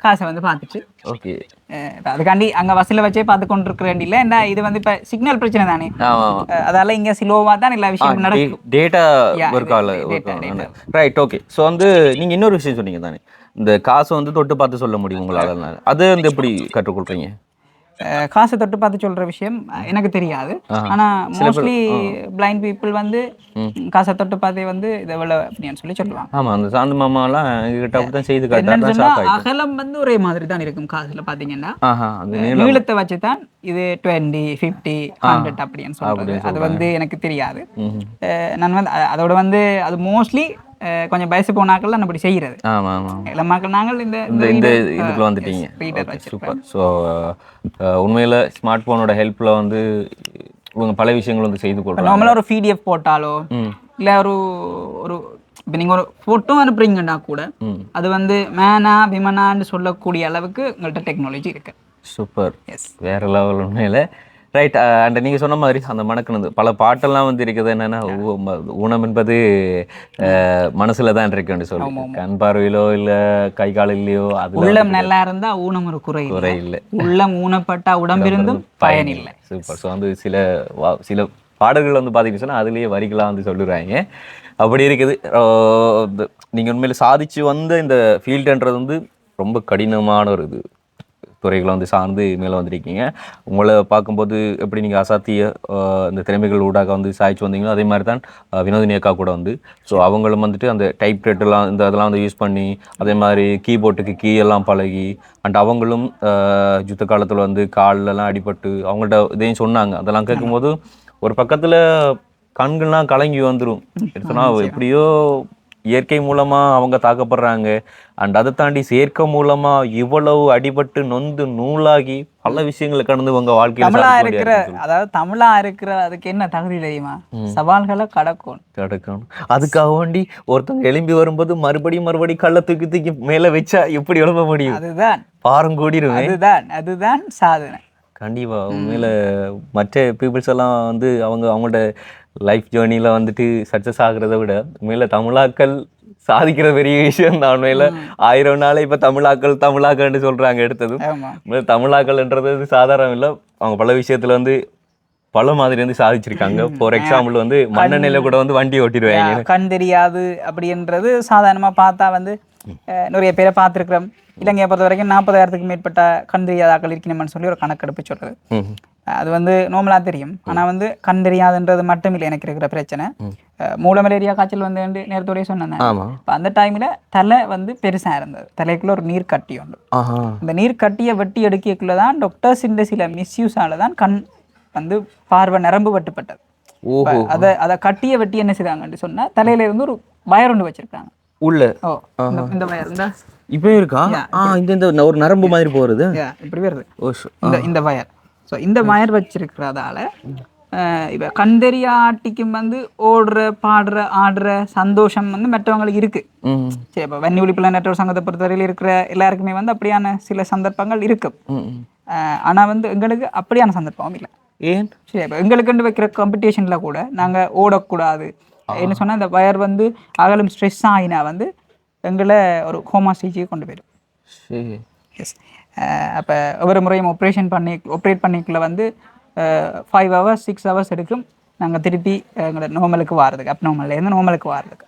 காசை வந்து பார்த்துட்டு ஓகே, அதுக்காண்டி அங்க வசூல வச்சே பார்த்து கொண்டு இருக்க வேண்டிய என்ன, இது வந்து இப்ப சிக்னல் பிரச்சனை தானே, அதால இங்க ஸ்லோவா தான் எல்லா விஷயம் நடக்கும். டேட்டா ஒர்க்கால. ரைட். ஓகே. ஸோ வந்து நீங்க இன்னொரு விஷயம் சொன்னீங்க தானே, இந்த காசை வந்து தொட்டு பார்த்து சொல்ல முடியும் உங்களால, அது வந்து எப்படி கற்றுக்கொள்றீங்க? காசை தொட்டு பார்த்து சொல்ற விஷயம் எனக்கு தெரியாது. ஆனா மோஸ்ட்லி பிளைண்ட் பீப்புள் வந்து காசை தொட்டு பார்த்தே வந்து இது எவ்வளவு அப்படின்னு சொல்லி சொல்லுவாங்க. ஆமா, அந்த சாந்து மாமா எல்லாம் எங்ககிட்ட அப்படிதான் செய்து காட்டுறாங்க. அகலம் வந்து ஒரே மாதிரி தான் இருக்கும் காசுல பாத்தீங்கன்னா, நீளத்தை வச்சுதான் இது 20, 50, 100 அப்படின்னு சொல்றது. அது வந்து எனக்கு தெரியாது. நான் வந்து அதோட வந்து அது மோஸ்ட்லி கொஞ்சம் வயசு போனாக்கள் நான் அப்படி செய்யறது. இளமாக்கள் நாங்கள் இந்த இதுக்குள்ள வந்துட்டீங்க. சூப்பர். ஸோ உண்மையில ஸ்மார்ட் போனோட ஹெல்ப்ல வந்து இவங்க பல விஷயங்கள் வந்து செய்து கொள்றாங்க. நார்மலா ஒரு PDF போட்டாலோ இல்ல ஒரு இப்போ நீங்க ஒரு போட்டோ அனுப்புறீங்கன்னா கூட அது வந்து மேனா விமனான்னு சொல்லக்கூடிய அளவுக்கு உங்கள்கிட்ட டெக்னாலஜி இருக்கு. சூப்பர். வேற லெவல். உண்மையில ரைட். அண்ட் நீங்கள் சொன்ன மாதிரி அந்த மணக்குனது பல பாட்டெல்லாம் வந்து இருக்குது. என்னென்னா ஊனம் என்பது மனசில் தான் இருக்குன்னு சொல்லி, கண் பார்வையிலோ இல்லை கை காலிலையோ, அது உள்ளம் நல்லா இருந்தால் ஊனம் ஒரு குறை இல்லை, உள்ளம் ஊனப்பட்டா உடம்பிருந்தும் பயன் இல்லை. சூப்பர். ஸோ வந்து சில பாடல்கள் வந்து பார்த்தீங்கன்னு சொன்னால் அதுலேயே வரிகளாக வந்து சொல்லுறாங்க. அப்படி இருக்குது. நீங்கள் உண்மையில் சாதிச்சு வந்த இந்த ஃபீல்டுன்றது வந்து ரொம்ப கடினமான ஒரு இது துறைகளை வந்து சார்ந்து மேலே வந்திருக்கீங்க. உங்களை பார்க்கும்போது எப்படி நீங்கள் அசாத்திய இந்த திறமைகள் ஊடாக வந்து சாய்ச்சி வந்தீங்களோ அதே மாதிரி தான் வினோதினி அக்கா கூட வந்து. ஸோ அவங்களும் வந்துட்டு அந்த டைப் ரைட்டெல்லாம் அதெல்லாம் வந்து யூஸ் பண்ணி அதே மாதிரி கீபோர்டுக்கு கீ எல்லாம் பழகி அண்ட் அவங்களும் யுத்த காலத்தில் வந்து கால்லலாம் அடிபட்டு அவங்கள்ட்ட இதையும் சொன்னாங்க. அதெல்லாம் கேட்கும்போது ஒரு பக்கத்துல கண்கள்லாம் கலங்கி வந்துடும். சொன்னா எப்படியோ இயற்கை மூலமா அவங்க தாக்கப்படுறாங்க. அண்ட் அதை தாண்டி செயற்கை மூலமா இவ்வளவு அடிபட்டு நொந்து நூலாகி பல விஷயங்களை கடந்து உங்க வாழ்க்கையில தமிழா சாதிக்க இருக்கிற வேண்டியதா இருக்கு. அதாவது தமிழா இருக்கிற அதுக்கு என்ன தகுதி தெரியுமா? சவால்களை கடக்கும். கிடக்கணும். அதுக்காக வேண்டி ஒருத்தவங்க எழும்பி வரும்போது மறுபடியும் கள்ள தூக்கி தூக்கி மேல வச்சா எப்படி எழும்ப முடியும்? அதுதான் பாரம் கூடிருமே. அதுதான் சாதனை. கண்டிப்பா. உண்மையில மற்ற பீப்புள்ஸ் எல்லாம் வந்து அவங்களோட லைஃப் ஜேர்னியில் வந்துட்டு சக்ஸஸ் ஆகுறத விட உண்மையில தமிழாக்கள் சாதிக்கிற பெரிய விஷயம் தான். உண்மையில 1000 நாளை இப்போ தமிழாக்கள்னு சொல்றாங்க. எடுத்ததும் தமிழாக்கள்ன்றது சாதாரணம் இல்லை. அவங்க பல விஷயத்துல வந்து பல மாதிரி வந்து சாதிச்சிருக்காங்க. ஃபார் எக்ஸாம்பிள் வந்து மண்ணெண்ணெயில கூட வந்து வண்டி ஓட்டிடுவாங்க. கண் தெரியாது அப்படின்றது சாதாரணமா பார்த்தா வந்து நிறைய பேரை பார்த்துருக்கிறோம். இலங்கையை பொறுத்த வரைக்கும் 40,000க்கு மேற்பட்ட கண் தெரியாதாக்கள் இருக்கணும்னு சொல்லி ஒரு கணக்கெடுப்பு சொல்றது. அது வந்து நார்மலாக தெரியும். ஆனால் வந்து கண் தெரியாதுன்றது மட்டும் இல்லை எனக்கு இருக்கிற பிரச்சனை. மூல மலேரியா காய்ச்சல் வந்து நேரத்தோடய சொன்னேன். இப்போ அந்த டைமில் தலை வந்து பெருசாக இருந்தது. தலைக்குள்ள ஒரு நீர் கட்டி உண்டு. அந்த நீர் கட்டியை வெட்டி எடுக்கக்குள்ள தான் டாக்டர்ஸ் இந்த சில மிஸ்யூஸால தான் கண் வந்து பார்வை நரம்பு வெட்டுப்பட்டது. அதை கட்டியை வெட்டி என்ன செய்றாங்கன்னு சொன்னா தலையில இருந்து ஒரு வயர் ஒன்று வச்சிருக்காங்க உள்ள. இந்த வயர் இந்த இப்போ இருக்கா? இந்த ஒரு நரம்பு மாதிரி போறது இப்படி வருது இந்த வயர். ஸோ இந்த வயர் வச்சிருக்கிறதால இப்போ கண்டறியாட்டிக்கும் வந்து ஓடுற பாடுற ஆடுற சந்தோஷம் வந்து மற்றவங்களுக்கு இருக்கு. சரி, இப்போ வன்னி ஒளிப்புல நெட்வொர்க் சங்கத்தை பொறுத்தவரையில் இருக்கிற எல்லாருக்குமே வந்து அப்படியான சில சந்தர்ப்பங்கள் இருக்கு. ஆனால் வந்து எங்களுக்கு அப்படியான சந்தர்ப்பம் இல்லை. ஏன்? சரி, இப்போ எங்களுக்குன்னு வைக்கிற காம்படிஷனில் கூட நாங்கள் ஓடக்கூடாது என்ன சொன்னால் இந்த வயர் வந்து அகலும் ஸ்ட்ரெஸ் ஆகினா வந்து எங்களை ஒரு ஹோமா ஸ்டேஜுக்கு கொண்டு போயிடும். எஸ். அப்போ ஒவ்வொரு முறையும் ஆப்ரேட் பண்ணிக்குள்ள வந்து 5 hours 6 hours எடுக்கும் நாங்கள் திருப்பி எங்களை நார்மலுக்கு வாரதுக்கு, அப்நார்மல்லேருந்து நார்மலுக்கு வாரதுக்கு.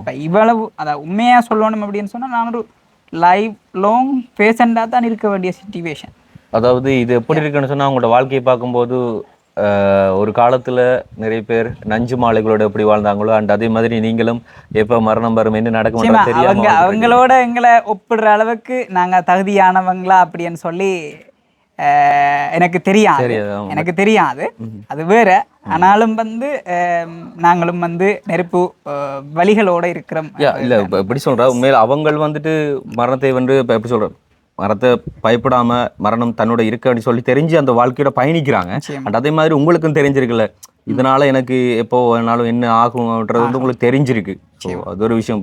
இப்போ இவ்வளவு அதாவது உண்மையாக சொல்லணும் அப்படின்னு சொன்னால் நான் ஒரு லைஃப் லாங் பேஷண்டாக தான் இருக்க வேண்டிய சிச்சுவேஷன். அதாவது இது எப்படி இருக்குன்னு சொன்னால் அவங்களோட வாழ்க்கையை பார்க்கும்போது ஒரு காலத்தில் நிறைய பேர் நஞ்சு மாலைகளோட எப்படி வாழ்ந்தாங்களோ அண்ட் அதே மாதிரி நீங்களும் எப்போ மரணம் வரும் என்ன நடக்கும் தெரியாம அவங்களோட எங்களை ஒப்பிடுற அளவுக்கு நாங்கள் தகுதியானவங்களா அப்படின்னு சொல்லி எனக்கு தெரியாது. அது வேற. ஆனாலும் வந்து நாங்களும் வந்து நெருப்பு வழிகளோட இருக்கிறோம். இல்லை இப்போ எப்படி சொல்கிறா உண்மையில் அவங்க வந்துட்டு மரணத்தை வந்து இப்போ எப்படி சொல்கிறோம் மரத்தை பயப்படாம மரணம் தன்னோட இருக்கு அப்படின்னு சொல்லி தெரிஞ்சு அந்த வாழ்க்கையோட பயணிக்கிறாங்க. அண்ட் அதே மாதிரி உங்களுக்கும் தெரிஞ்சிருக்குல்ல இதனால எனக்கு எப்போ வேணாலும் என்ன ஆகும்ன்றது வந்து உங்களுக்கு தெரிஞ்சிருக்கு. ஸோ அது ஒரு விஷயம்.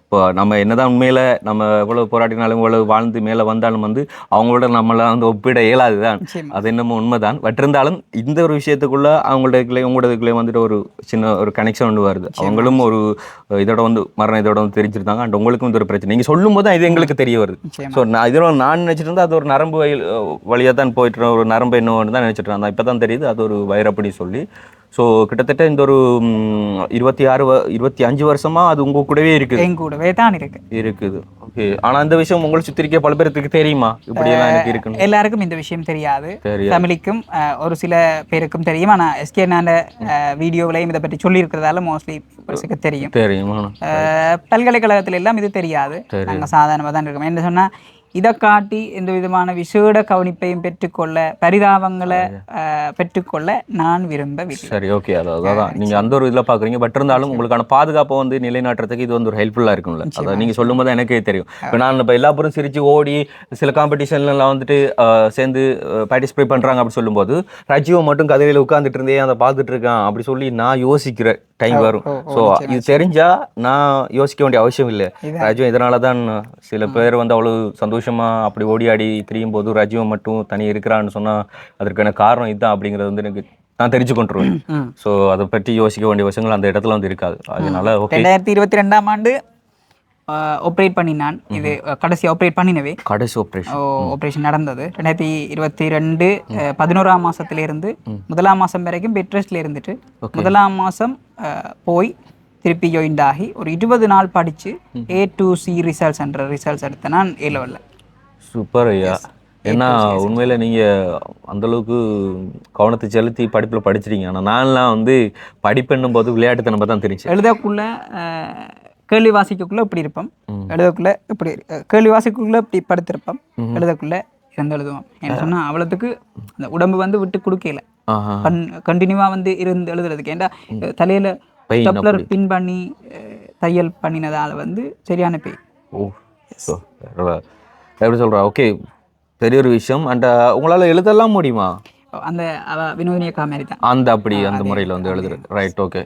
இப்போ நம்ம என்னதான் உண்மையில நம்ம எவ்வளவு போராட்டினாலும் எவ்வளவு வாழ்ந்து மேலே வந்தாலும் வந்து அவங்களோட நம்மளாம் வந்து ஒப்பிட இயலாது தான். அது என்னமோ உண்மைதான். பட் இருந்தாலும் இந்த ஒரு விஷயத்துக்குள்ள உங்களோட வந்துட்டு ஒரு சின்ன ஒரு கனெக்ஷன் ஒன்று வருது. அவங்களும் ஒரு இதோட வந்து மரணம் இதோட வந்து தெரிஞ்சிருந்தாங்க. அண்ட் உங்களுக்கும் இந்த ஒரு பிரச்சனை நீங்கள் சொல்லும் போது தான் இது எங்களுக்கு தெரிய வருது. ஸோ நான் நினைச்சிட்டு இருந்தா அது ஒரு நரம்பு வழியாக தான் போயிட்டு ஒரு நரம்பு என்னன்னு தான் நினைச்சிட்டு இருந்தேன். இப்போ தான் தெரியுது அது ஒரு வயிறு அப்படி சொல்லி. ஸோ கிட்டத்தட்ட இந்த ஒரு 25 வருஷமா அது உங்க கூடவே இருக்குது. என் கூடவே தான் இருக்குது. ஓகே. ஆனா இந்த விஷயம் உங்களை சுத்தி இருக்க பல பேருக்கு தெரியுமா? இப்படி எல்லாம் எனக்கு இருக்கு. எல்லாருக்கும் இந்த விஷயம் தெரியாது. ஃபேமிலிக்கும் ஒரு சில பேருக்கும் தெரியும். ஆனா எஸ்கே நான் வீடியோவிலையும் இதை பற்றி சொல்லி இருக்கிறதால மோஸ்ட்லி தெரியும். பல்கலைக்கழகத்துல எல்லாம் இது தெரியாது. நாங்கள் சாதாரணமாக தான் இருக்கோம். என்ன சொன்னா இதை காட்டி எந்த விதமான விசேட கவனிப்பையும் பெற்றுக்கொள்ள பரிதாபங்களை பெற்றுக்கொள்ள நான் விரும்பவில்லை. சரி, ஓகே. அதான் நீங்கள் அந்த ஒரு இதில் பார்க்குறீங்க. பட் இருந்தாலும் உங்களுக்கான பாதுகாப்பை வந்து நிலைநாட்டுறதுக்கு இது வந்து ஒரு ஹெல்ப்ஃபுல்லாக இருக்கும்ல. அதை நீங்கள் சொல்லும் போது எனக்கே தெரியும். இப்போ நான் இப்போ எல்லா பேரும் சிரிச்சு ஓடி சில காம்படிஷன்லாம் வந்துட்டு சேர்ந்து பார்ட்டிசிபேட் பண்ணுறாங்க அப்படி சொல்லும்போது ரஜிவோ மட்டும் கதையில் உட்காந்துட்டு இருந்தே அதை பார்த்துட்டு இருக்கான் அப்படி சொல்லி நான் யோசிக்கிற டைம் வரும். ஸோ இது தெரிஞ்சா நான் யோசிக்க வேண்டிய அவசியம் இல்லை. ரஜிவோ இதனால தான் சில பேர் வந்து அவ்வளோ சந்தோஷமா அப்படி ஓடியாடி திரியும் போது ரஜிவோ மட்டும் தனி இருக்கிறான்னு சொன்னா அதற்கான காரணம் இதுதான் அப்படிங்கிறது வந்து எனக்கு நான் தெரிஞ்சு கொண்டுருவேன். ஸோ அதை பற்றி யோசிக்க வேண்டிய விஷயங்கள் அந்த இடத்துல வந்து இருக்காது. அதனால 2022ஆம் ஆண்டு ஆப்ரேட் பண்ணினான். இது கடைசி ஆப்ரேட் பண்ணினவே கடைசி ஆப்ரேஷன் நடந்தது 2022 11ஆம் மாசத்திலிருந்து 1ஆம் மாசம் வரைக்கும் பெட் ரெஸ்ட்ல இருந்துட்டு 1ஆம் மாசம் போய் திருப்பி ஜாயின் ஆகி ஒரு 20 நாள் படிச்சு A2C ரிசல்ட்ஸ் என்ற ரிசல்ட்ஸ் எடுத்த நான் A லெவலில். சூப்பர் ஐயா. ஏன்னா உண்மையில நீங்க அந்த அளவுக்கு கவனத்தை செலுத்தி படிப்புல படிச்சிருக்கீங்க. ஆனா நான்லாம் வந்து படிப்புன்னும் போது விளையாட்டுத்தனமா தான் தெரிஞ்சு எழுதக்குள்ள கேள்வி வாசிக்கக்குள்ள இப்படி இருப்போம், எழுதக்குள்ள இப்படி கேள்வி வாசிக்குள்ள இப்படி படுத்திருப்போம், எழுதக்குள்ள இறந்து எழுதுவோம். என்ன சொன்னா அவ்வளோத்துக்கு அந்த உடம்பு வந்து விட்டு கொடுக்கல. கண்டினியூவாக வந்து இருந்து எழுதுறதுக்கு. ஏன்டா தலையில் ஸ்டெப்லர் பின் பண்ணி தையல் பண்ணினதால் வந்து சரியான பெயின். ஓ ஸோ எப்படி சொல்கிறா? ஓகே, பெரிய ஒரு விஷயம். அண்ட் உங்களால் எழுதலாம் முடியுமா? அந்த வினோதினியக்கா மாதிரி தான் அந்த அந்த முறையில் வந்து எழுதுறது. Right, okay.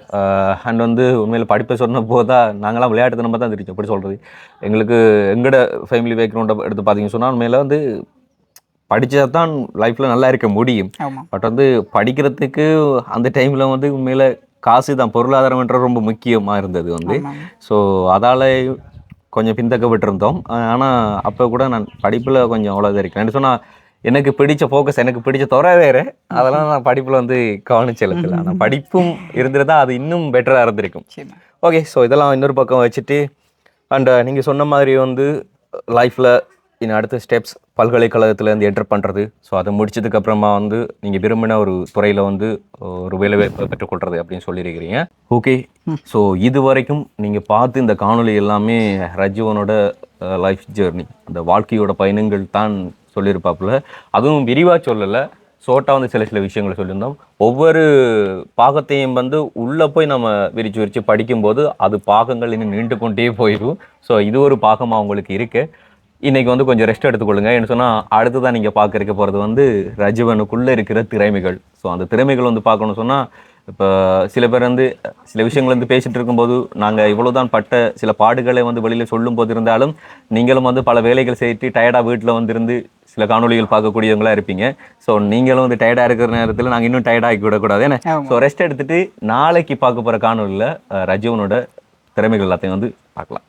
அண்ட் வந்து உண்மையில் படிப்பை சொன்ன போதா நாங்களாம் விளையாட்டு நம்ம தான் தெரியும். எப்படி சொல்கிறது, எங்களுக்கு எங்களோட ஃபேமிலி பேக்ரவுண்டை எடுத்து பார்த்தீங்கன்னு சொன்னால் உண்மையில் வந்து படித்தா தான் லைஃப்பில் நல்லா இருக்க முடியும். பட் வந்து படிக்கிறதுக்கு அந்த டைமில் வந்து உண்மையில் காசு தான், பொருளாதாரம்ன்ற ரொம்ப முக்கியமாக இருந்தது வந்து. ஸோ அதால் கொஞ்சம் பின்தக்கப்பட்டிருந்தோம். ஆனால் அப்போ கூட நான் படிப்பில் கொஞ்சம் அவ்வளோதான் இருக்கேன் சொன்னால் எனக்கு பிடிச்ச ஃபோக்கஸ், எனக்கு பிடிச்ச துறை வேறு, அதெல்லாம் நான் படிப்பில் வந்து கவனிச்சு செலுத்தலை. ஆனால் படிப்பும் இருந்துருந்தா அது இன்னும் பெட்டராக இருந்திருக்கும். ஓகே, ஸோ இதெல்லாம் இன்னொரு பக்கம் வச்சுட்டு அண்ட் நீங்கள் சொன்ன மாதிரி வந்து லைஃப்பில் இன்னும் அடுத்த ஸ்டெப்ஸ் பல்கலைக்கழகத்துலேருந்து என்டர் பண்ணுறது. ஸோ அதை முடிச்சதுக்கப்புறமா வந்து நீங்கள் விரும்பின ஒரு துறையில் வந்து ஒரு வேலைவாய்ப்பை பெற்றுக்கொள்கிறது அப்படின்னு சொல்லியிருக்கிறீங்க. ஓகே, ஸோ இது வரைக்கும் நீங்கள் பார்த்து இந்த காணொலி எல்லாமே ரஜீவனோட லைஃப் ஜேர்னி, அந்த வாழ்க்கையோட பயணங்கள் தான் சொல்லியிருப்பாப்புல. அதுவும் விரிவாக சொல்லலை, ஷோர்ட்டாக வந்து சில விஷயங்களை சொல்லியிருந்தோம். ஒவ்வொரு பாகத்தையும் வந்து உள்ளே போய் நம்ம விரித்து படிக்கும்போது அது பாகங்கள் இன்னும் நீண்டு கொண்டே போயிடும். ஸோ இது ஒரு பாகமாக உங்களுக்கு இருக்குது. இன்றைக்கி வந்து கொஞ்சம் ரெஸ்ட் எடுத்துக்கொள்ளுங்க. என்ன சொன்னால் அடுத்ததான் நீங்கள் பார்க்க போகிறது வந்து ரஜீவனுக்குள்ளே இருக்கிற திறமைகள். ஸோ அந்த திறமைகள் வந்து பார்க்கணும்னு சொன்னால் இப்போ சில பேர் வந்து சில விஷயங்கள் வந்து பேசிகிட்டு இருக்கும்போது நாங்கள் இவ்வளோதான் பட்ட சில பாடுகளை வந்து வெளியில் சொல்லும் போது இருந்தாலும் நீங்களும் வந்து பல வேலைகள் செய்து டயர்டாக வீட்டில் வந்துருந்து சில காணொலிகள் பார்க்கக்கூடியவங்களா இருப்பீங்க. ஸோ நீங்களும் வந்து டயர்டாக இருக்கிற நேரத்தில் நாங்கள் இன்னும் டயர்டாகி விடக்கூடாது. ஏன்னா ஸோ ரெஸ்ட் எடுத்துகிட்டு நாளைக்கு பார்க்க போகிற காணொலியில் ரஜீவனோட திறமைகள் எல்லாத்தையும் வந்து பார்க்கலாம்.